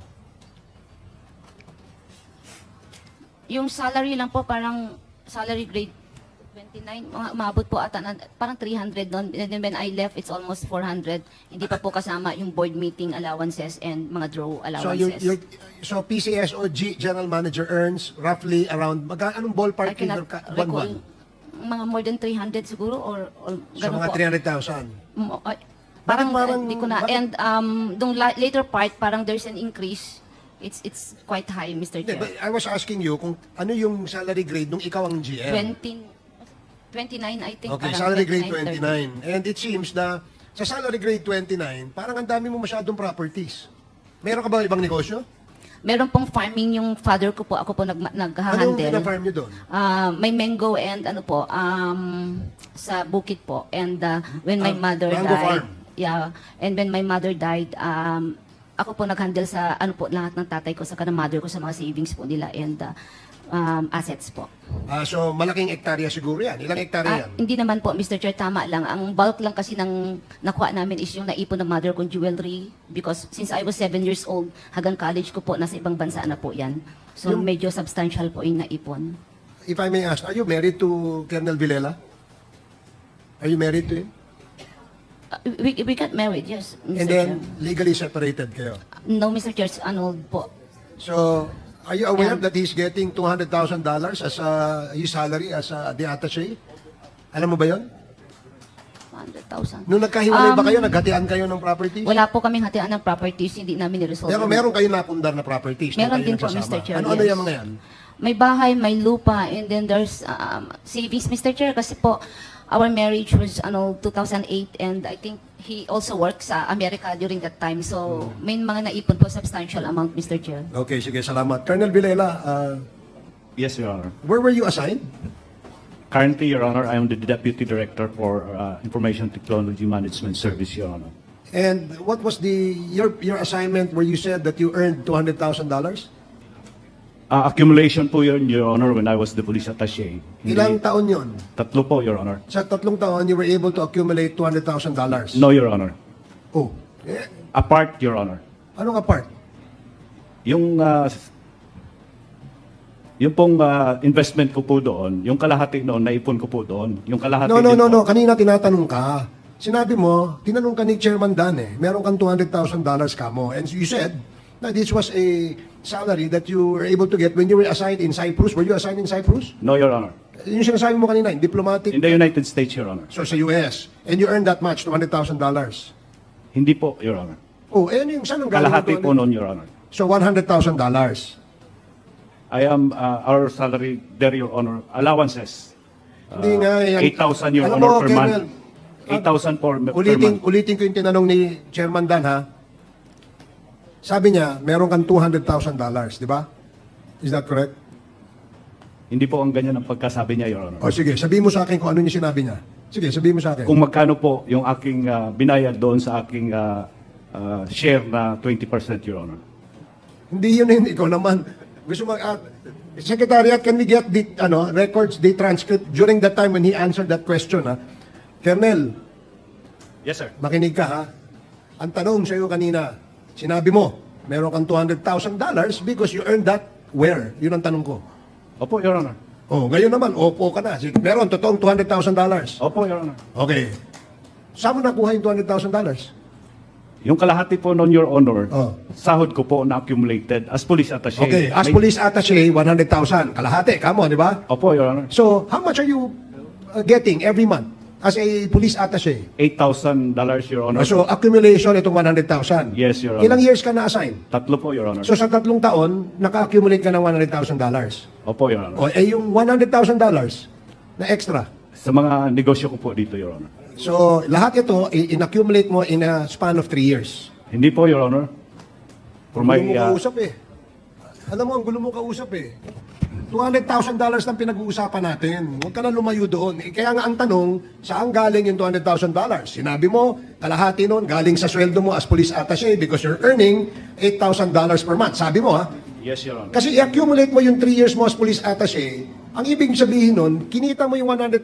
S4: Yung salary lang po, parang salary grade 29, umabot po ata, parang 300 doon. And then when I left, it's almost 400. Hindi pa po kasama yung board meeting allowances and mga draw allowances.
S6: So PCSO General Manager earns roughly around, anong ballpark figure ka?
S4: Recall, mga more than 300 siguro or
S6: So
S4: ganun
S6: mga
S4: po.
S6: 300,000?
S4: Parang hindi ko na. And dung later part, parang there's an increase. It's quite high, Mr. Chair.
S6: But I was asking you kung ano yung salary grade nung ikaw ang GM.
S4: 29, I think.
S6: Okay,
S4: parang
S6: salary grade
S4: 29.
S6: 29. And it seems na sa salary grade 29, parang ang dami mo masyadong properties. Meron ka ba ibang negosyo?
S4: Meron pong farming yung father ko po. Ako po nag-handle.
S6: Anong pina-farm nyo doon?
S4: May mango and sa bukid po. And when my mother
S6: mango
S4: died,
S6: farm.
S4: yeah, and when my mother died, ako po nag-handle sa lahat ng tatay ko, sa mother ko, sa mga savings po nila. And assets po.
S6: So, malaking hektarya siguro yan. Ilang hektarya yan?
S4: Hindi naman po, Mr. Chair, tama lang. Ang bulk lang kasi ng nakuha namin is yung naipon ng mother kong jewelry because since I was 7 years old, hanggang college ko po, nasa ibang bansa na po yan. So, medyo substantial po yung naipon.
S6: If I may ask, are you married to Colonel Villela? Are you married to him?
S4: We got married, yes, Mr.
S6: And then,
S4: Chair.
S6: legally separated kayo?
S4: No, Mr. Chair, annulled po.
S6: So, are you aware that he's getting $200,000 as his salary as the attaché? Alam mo ba yon?
S4: 100,000.
S6: Nung nagkahiwalay ba kayo, naghatian kayo ng properties?
S4: Wala po kaming hatian ng properties, hindi namin ni-resolve.
S6: Pero meron kayo napundar na properties? nung
S4: Meron
S6: kayo
S4: din po,
S6: nagsasama.
S4: Mr. Chair.
S6: Ano
S4: yes.
S6: yung mga yan?
S4: May bahay, may lupa, and then there's savings, Mr. Chair, kasi po, our marriage was 2008, and I think he also works sa America during that time. So, may mga naipon po substantial amount, Mr. Chair.
S6: Okay, sige, salamat. Colonel Villela,
S17: Yes, Your Honor.
S6: where were you assigned?
S17: Currently, Your Honor, I am the Deputy Director for Information Technology Management Service, Your Honor.
S6: And what was your assignment where you said that you earned $200,000?
S17: Accumulation po yun, Your Honor, when I was the police attaché.
S6: Ilang taon yon?
S17: Tatlo po, Your Honor.
S6: Sa 3 taon, you were able to accumulate $200,000.
S17: No, Your Honor.
S6: Oh, eh,
S17: Apart, Your Honor.
S6: anong apart?
S17: Yung pong investment ko po doon, yung kalahati noon, naipon ko po doon. Yung kalahati
S6: No.
S17: din po-
S6: Kanina tinatanong ka. Sinabi mo, tinanong ka ni Chairman Dan meron kang $200,000 ka mo. And you said that this was a salary that you were able to get when you were assigned in Cyprus. Were you assigned in Cyprus?
S17: No, Your Honor.
S6: Yung sinasabi mo kanina, in diplomatic.
S17: In the United States, Your Honor.
S6: So sa US. And you earned that much, $200,000.
S17: Hindi po, Your Honor.
S6: Oh, eh ano yung saan ang galing
S17: Kalahati
S6: yung
S17: po noon, Your Honor.
S6: So $100,000.
S17: I am, our salary there, Your Honor, allowances.
S6: Hindi nga.
S17: 8,000, Your
S6: Alam
S17: Honor,
S6: mo,
S17: per
S6: Colonel,
S17: month. 8,000 per month.
S6: Ulitin ko yung tinanong ni Chairman Dan, ha? Sabi niya, meron kang $200,000, di ba? Is that correct?
S17: Hindi po ang ganyan ang pagkasabi niya, Your Honor.
S6: O sige, sabihin mo sa akin kung ano yung sinabi niya. Sige, sabihin mo sa akin.
S17: Kung magkano po yung aking binayad doon sa aking share na 20%, Your Honor.
S6: Hindi yun, ikaw naman. Gusto mo, Secretariat, can we get the records, the transcript during that time when he answered that question, ha? Colonel,
S17: Yes, sir.
S6: makinig ka, ha? Ang tanong sa iyo kanina, sinabi mo, meron kang $200,000 because you earned that where? Yun ang tanong ko.
S17: Opo, Your Honor.
S6: Oh, ngayon naman, opo ka na. Meron, totoong $200,000.
S17: Opo, Your Honor.
S6: Okay. Saan mo nakuha yung $200,000?
S17: Yung kalahati po noon, Your Honor,
S6: Oh.
S17: sahod ko po na accumulated as police attaché.
S6: Okay, as
S17: May-
S6: police attaché, $100,000. Kalahati, kamo, di ba?
S17: Opo, Your Honor.
S6: So, how much are you getting every month as a police attaché?
S17: $8,000, Your Honor.
S6: So, accumulation itong $100,000.
S17: Yes, Your Honor.
S6: Ilang years ka na-assign?
S17: Tatlo po, Your Honor.
S6: So, sa 3 taon, naka-accumulate ka ng $100,000.
S17: Opo, Your Honor.
S6: O, eh yung $100,000 na extra.
S17: Sa mga negosyo ko po dito, Your Honor.
S6: So, lahat ito, in-accumulate mo in a span of 3 years.
S17: Hindi po, Your Honor. For my,
S6: Gulo mo kausap eh. Alam mo, ang gulo mo kausap eh. $200,000 lang pinag-uusapan natin. Huwag ka na lumayo doon. Kaya nga ang tanong, saan galing yung $200,000? Sinabi mo, kalahati noon, galing sa sweldo mo as police attaché because you're earning $8,000 per month. Sabi mo ha?
S17: yes, Your Honor.
S6: Kasi i-accumulate mo yung 3 years mo as police attaché, ang ibig sabihin nun, kinita mo yung $100,000,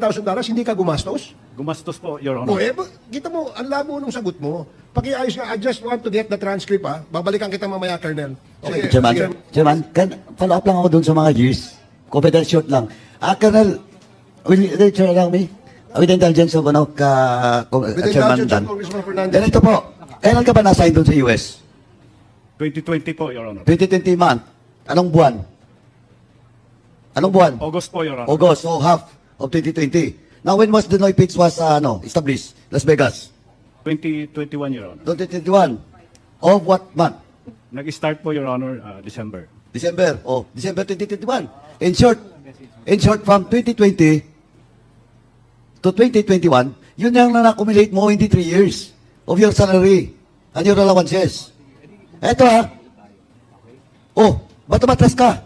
S6: hindi ka gumastos?
S17: Gumastos po, Your
S6: O
S17: Honor.
S6: kita mo, ang labo nung sagot mo. Pakiayos nga, I just want to get the transcript ha. Babalikan kita mamaya, Colonel.
S1: Okay, Chairman, follow up lang ako dun sa mga years. Confidential lang. Colonel, will you allow me? With the intelligence of
S6: With the
S1: Chairman
S6: indulgence of
S1: Dan.
S6: Congressman Fernandez.
S1: Ganito po, kailan ka ba na-assign dun sa US?
S17: 2020 po, Your Honor.
S1: 2020 month. Anong buwan? Anong buwan?
S17: August po, Your Honor.
S1: August, so half of 2020. Now, when was the Noy Pitch was established? Las Vegas?
S17: 2021, Your Honor.
S1: 2021. Of what month?
S17: Nag-start po, Your Honor, December.
S1: December. Oh, December 2021. In short, from 2020 to 2021, yun yung na-accumulate mo in the 3 years of your salary and your allowances. Eto ha. Oh, ba't tumatras ka?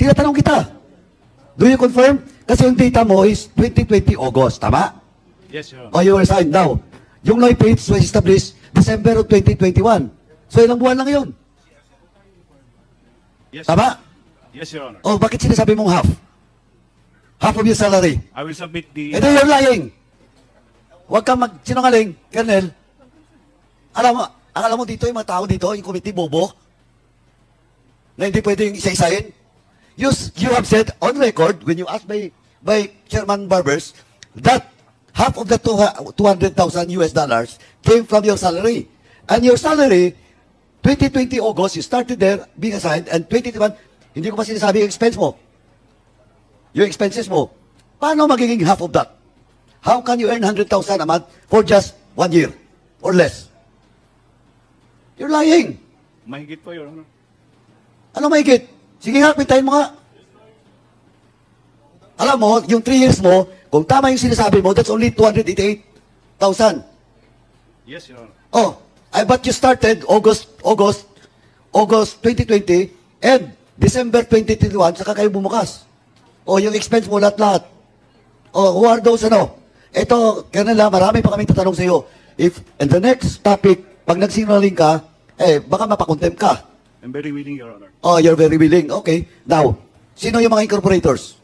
S1: Tinatanong kita. Do you confirm? Kasi yung data mo is 2020 August, tama?
S17: Yes, Your Honor.
S1: O you were assigned now. Yung Noy Pitch was established December of 2021. So ilang buwan lang yun?
S17: Yes,
S1: Tama?
S17: Yes, Your Honor.
S1: Oh, bakit sinasabi mong half? Half of your salary.
S17: I will submit the...
S1: Ito you're lying. Huwag kang magsinungaling, Colonel. Alam mo dito, yung mga tao dito, yung committee bobo, na hindi pwede yung isa-isahin. You have said on record, when you asked by Chairman Barbers, that half of the $200,000 came from your salary. And your salary, 2020 August, you started there, being assigned, and 2021, hindi ko pa sinasabi yung expense mo. Yung expenses mo. Paano magiging half of that? How can you earn 100,000 a month for just 1 year or less? You're lying.
S17: Mahigit po, Your Honor.
S1: Ano mahigit? Sige nga, pintayin mo nga. Alam mo, yung 3 years mo, kung tama yung sinasabi mo, that's only 288,000.
S17: Yes, Your Honor.
S1: Oh, but you started August 2020 and December 2021, saka kayo bumukas. Oh, yung expense mo, lahat-lahat. Oh, who are those, ano? Ito, Colonel, marami pa kaming tatanong sa iyo. If, in the next topic, pag nagsinungaling ka, baka mapakontem ka.
S17: I'm very willing, Your Honor.
S1: Oh, you're very willing. Okay. Now, sino yung mga incorporators?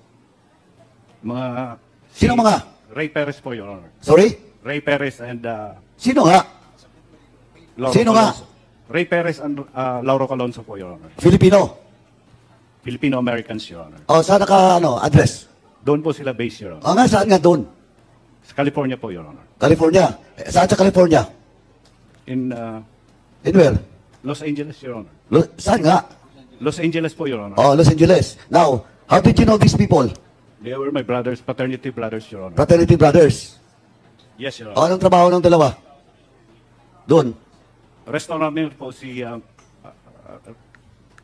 S1: Sino mga?
S17: Ray Perez po, Your Honor.
S1: Sorry?
S17: Ray Perez and...
S1: Sino nga?
S17: Lauro
S1: Sino nga?
S17: Calonzo. Ray Perez and Lauro Calonzo po, Your Honor.
S1: Filipino?
S17: Filipino-Americans, Your Honor.
S1: Oh, saan address?
S17: Doon po sila based, Your Honor.
S1: Oh, nga, saan nga doon?
S17: Sa California po, Your Honor.
S1: California. Saan sa California?
S17: In
S1: where?
S17: Los Angeles, Your Honor.
S1: Saan nga?
S17: Los Angeles po, Your Honor.
S1: Oh, Los Angeles. Now, how did you know these people?
S17: They were my brothers, paternity brothers, Your Honor.
S1: Fraternity brothers.
S17: Yes, Your
S1: Oh,
S17: Honor.
S1: anong trabaho ng dalawa? Doon.
S17: Restaurant name po si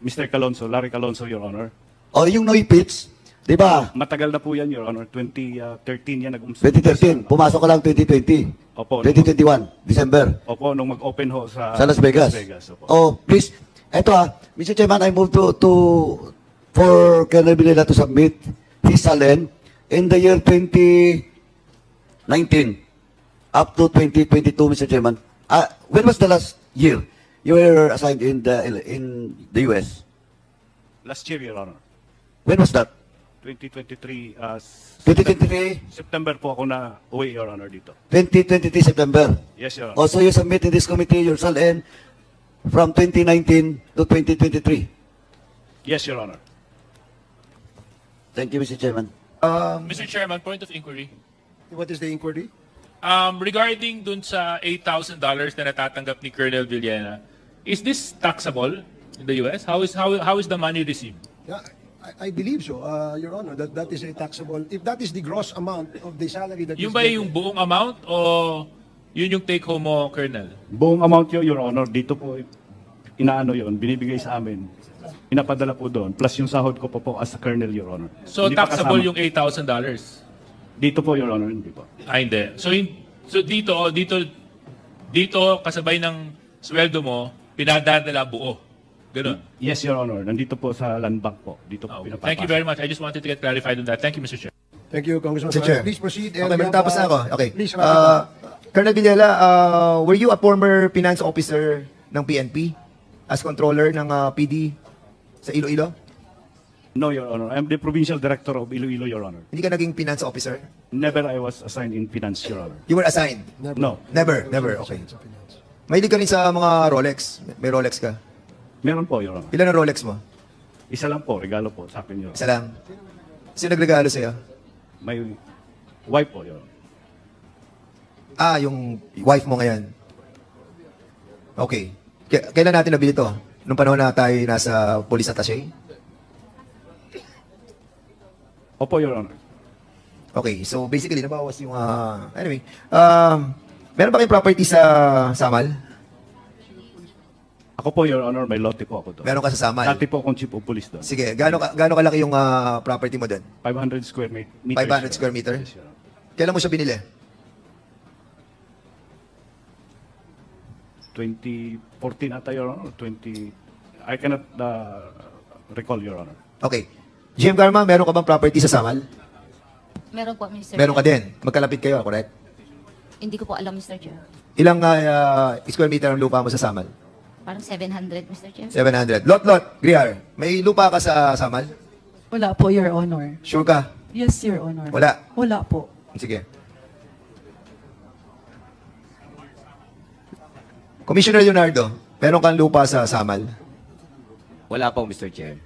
S17: Mr. Calonzo, Larry Calonzo, Your Honor.
S1: Oh, yung Noy Pits, di ba?
S17: Matagal na po yan, Your Honor. 2013 yan nag-umpisa.
S1: 2013. Pumasok ka lang 2020.
S17: Opo.
S1: 2021, December.
S17: Opo, nung mag-open ho sa
S1: Las Vegas.
S17: Opo.
S1: Oh, please. Eto Mr. Chairman, I move for Colonel Villela to submit his salen in the year 2019 up to 2022, Mr. Chairman. When was the last year you were assigned in the US?
S17: Last year, Your Honor.
S1: When was that?
S17: 2023.
S1: 2023?
S17: September po ako na uwi, Your Honor, dito.
S1: 2023 September.
S17: Yes, Your Honor.
S1: Also, you submit in this committee your salen from 2019 to 2023.
S17: Yes, Your Honor.
S1: Thank you, Mr. Chairman.
S16: Mr. Chairman, point of inquiry.
S6: What is the inquiry?
S16: Regarding dun sa $8,000 na natatanggap ni Colonel Villena, is this taxable in the US? How is the money received?
S6: Yeah, I believe so, Your Honor, that is a taxable, if that is the gross amount of the salary that
S16: Yung
S6: is
S16: ba
S6: getting-
S16: yung buong amount o yun yung take home mo, Colonel?
S17: Buong amount yun, Your Honor, dito po, inaano yun, binibigay sa amin. Pinapadala po doon, plus yung sahod ko po as a colonel, Your Honor.
S16: So
S17: Hindi pa
S16: taxable
S17: kasama.
S16: yung $8,000?
S17: Dito po, Your Honor, hindi po.
S16: Hindi. So dito kasabay ng sweldo mo, pinadadala buo. Ganun.
S17: Yes, Your Honor, nandito po sa land bank po. Dito po pinapapasok.
S16: Thank you very much. I just wanted to get clarified on that. Thank you, Mr. Chair.
S6: Thank you, Congressman.
S9: Mr. Chair.
S6: Please proceed.
S9: Okay, tapos na ako. Okay.
S6: Please, wrap it up.
S9: Colonel Villela, were you a former finance officer ng PNP as controller ng PD sa Iloilo?
S17: No, Your Honor. I'm the provincial director of Iloilo, Your Honor.
S9: Hindi ka naging finance officer?
S17: Never I was assigned in finance, Your Honor.
S9: You were assigned?
S17: No.
S9: Never. Okay. Mahilig ka rin sa mga Rolex. May Rolex ka.
S17: Meron po, Your Honor.
S9: Ilan ang Rolex mo?
S17: Isa lang po, regalo po sa akin, Your Honor.
S9: Isa lang. Sino nagregalo sa'yo?
S17: My wife po, Your Honor.
S9: Yung wife mo ngayon. Okay. Kailan natin nabili to? Nung panahon na tayo nasa police attaché?
S17: Opo, Your Honor.
S9: Okay, so basically, nabawas yung... anyway, meron ba kayong property sa Samal?
S17: Ako po, Your Honor, may lote po ako doon.
S9: Meron ka sa Samal?
S17: Dati po akong chief of police doon.
S9: Sige, gaano kalaki yung property mo doon?
S17: 500 square meters.
S9: 500 square meter?
S17: Yes, Your Honor.
S9: Kailan mo siya binili?
S17: 2014 ata, Your Honor. I cannot recall, Your Honor.
S9: Okay. GM Garma, meron ka bang property sa Samal?
S4: Meron po, Mr.
S9: Meron ka
S4: Chair.
S9: din. Magkalapit kayo, correct?
S4: Hindi ko po alam, Mr. Chair.
S9: Ilang square meter ang lupa mo sa Samal?
S4: Parang 700, Mr. Chair.
S9: 700. Lot, Griar, may lupa ka sa Samal?
S18: Wala po, Your Honor.
S9: Sure ka?
S18: Yes, Your Honor.
S9: Wala?
S18: Wala po.
S9: Sige. Commissioner Leonardo, meron kang lupa sa Samal?
S5: Wala po, Mr. Chair.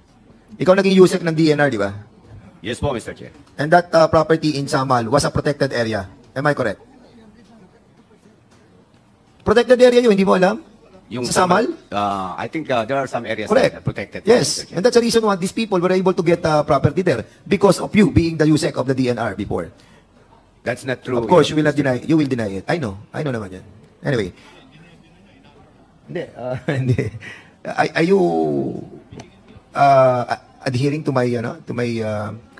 S9: Ikaw naging USEC ng DNR, di ba?
S5: Yes po, Mr. Chair.
S9: And that property in Samal was a protected area. Am I correct? Protected area yun, hindi mo alam? Sa Samal?
S5: I think there are some areas
S9: Correct.
S5: that are protected.
S9: Yes,
S5: Mr. Chair.
S9: and that's the reason why these people were able to get property there because of you being the USEC of the DNR before.
S5: That's not true.
S9: Of course, you will not deny. You will deny it. I know naman yan. Anyway, hindi, hindi. Are you adhering to my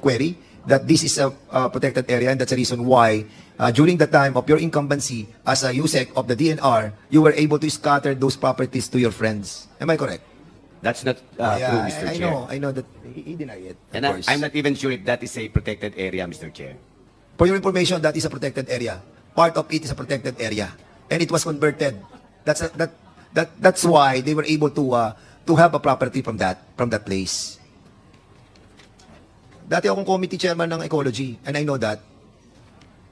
S9: query that this is a protected area and that's the reason why during the time of your incumbency as a USEC of the DNR, you were able to scatter those properties to your friends. Am I correct?
S5: That's not true, Mr. Chair.
S9: I know that he denied it.
S5: And
S9: of course.
S5: I'm not even sure if that is a protected area, Mr. Chair.
S9: For your information, that is a protected area. Part of it is a protected area, and it was converted. That's why they were able to have a property from that place. Dati akong committee chairman ng ecology, and I know that.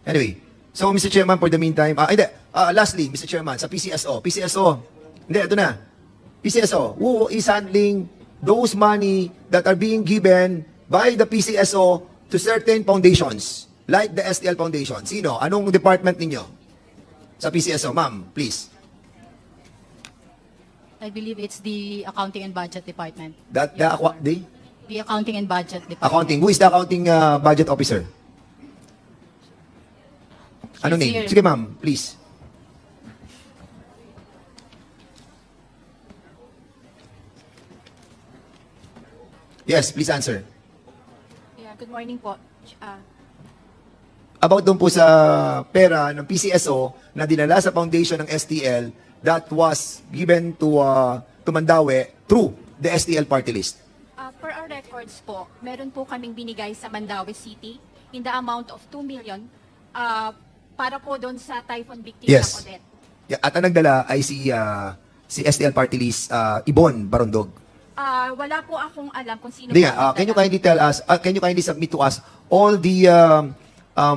S9: Anyway, so Mr. Chairman, for the meantime, lastly, Mr. Chairman, sa PCSO, hindi, ito na. PCSO, who is handling those money that are being given by the PCSO to certain foundations, like the STL Foundation? Sino? Anong department ninyo? Sa PCSO, ma'am, please.
S14: I believe it's the Accounting and Budget Department.
S9: The
S14: The Accounting and Budget Department.
S9: accounting. Who is the accounting budget officer? Ano
S14: She's
S9: name?
S14: here.
S9: Sige, ma'am, please. Yes, please answer.
S19: Yeah, good morning po.
S9: About doon po sa pera ng PCSO na dinala sa foundation ng STL that was given to Mandawi through the STL party list.
S19: For our records po, meron po kaming binigay sa Mandawi City in the amount of 2 million para po doon sa typhoon victims
S9: Yes.
S19: sa Odette.
S9: Yeah, at ang nagdala ay si STL party list, Ibon Barondog.
S19: Wala po akong alam kung sino
S9: Hindi
S19: po
S9: nga,
S19: ang
S9: can you
S19: nagdala.
S9: kindly tell us, can you kindly submit to us all the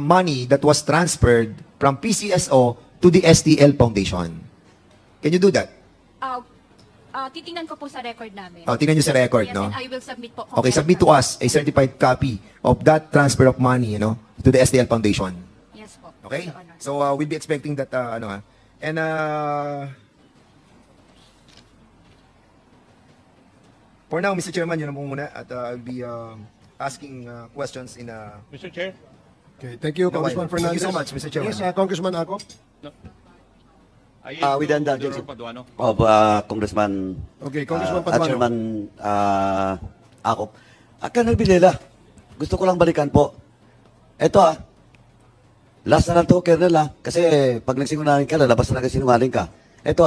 S9: money that was transferred from PCSO to the STL Foundation? Can you do that?
S19: Titingnan ko po sa record namin.
S9: Tingnan nyo sa record,
S19: Yes,
S9: no?
S19: and I will submit po.
S9: Okay, submit to us a certified copy of that transfer of money, to the STL Foundation.
S19: Yes po.
S9: Okay?
S19: Your Honor.
S9: So, we'll be expecting that, And, for now, Mr. Chairman, yun na po muna. At I'll be asking questions in
S6: Mr. Chair. Okay, thank you, Congressman Fernandez.
S9: Thank you so much, Mr. Chairman.
S6: Yes, Congressman Akop.
S1: With the indulgence
S5: Paduano.
S1: of Congressman
S6: Okay, Congressman Paduano.
S1: Chairman Akop. Colonel Villela, gusto ko lang balikan po. Ito last na lang to, Colonel kasi pag nagsinungaling ka, lalabas na nagsinungaling ka. Ito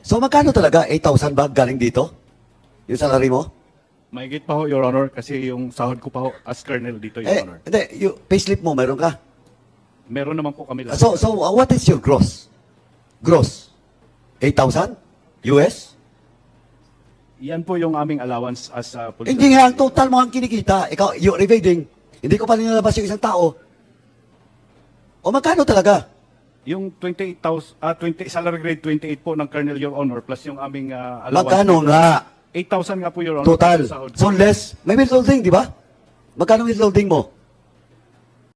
S1: so magkano talaga? 8,000 ba galing dito? Yung salary mo?
S17: Mahigit pa ho, Your Honor, kasi yung sahod ko pa ho as colonel dito, Your Honor.
S1: Hindi, yung payslip mo, meron ka?
S17: Meron naman po kami lahat.
S1: So what is your gross? Gross? 8,000? US?
S17: Yan po yung aming allowance as police.
S1: Hindi nga, ang total mo ang kinikita. Ikaw, you're evading. Hindi ko pa nilalabas yung isang tao. O magkano talaga?
S17: Yung 28,000, salary grade 28 po ng Colonel, Your Honor, plus yung aming allowance.
S1: Magkano nga?
S17: 8,000 nga po, Your Honor.
S1: Total.
S17: Sahod ko.
S1: So less. May withholding, di ba? Magkano withholding mo?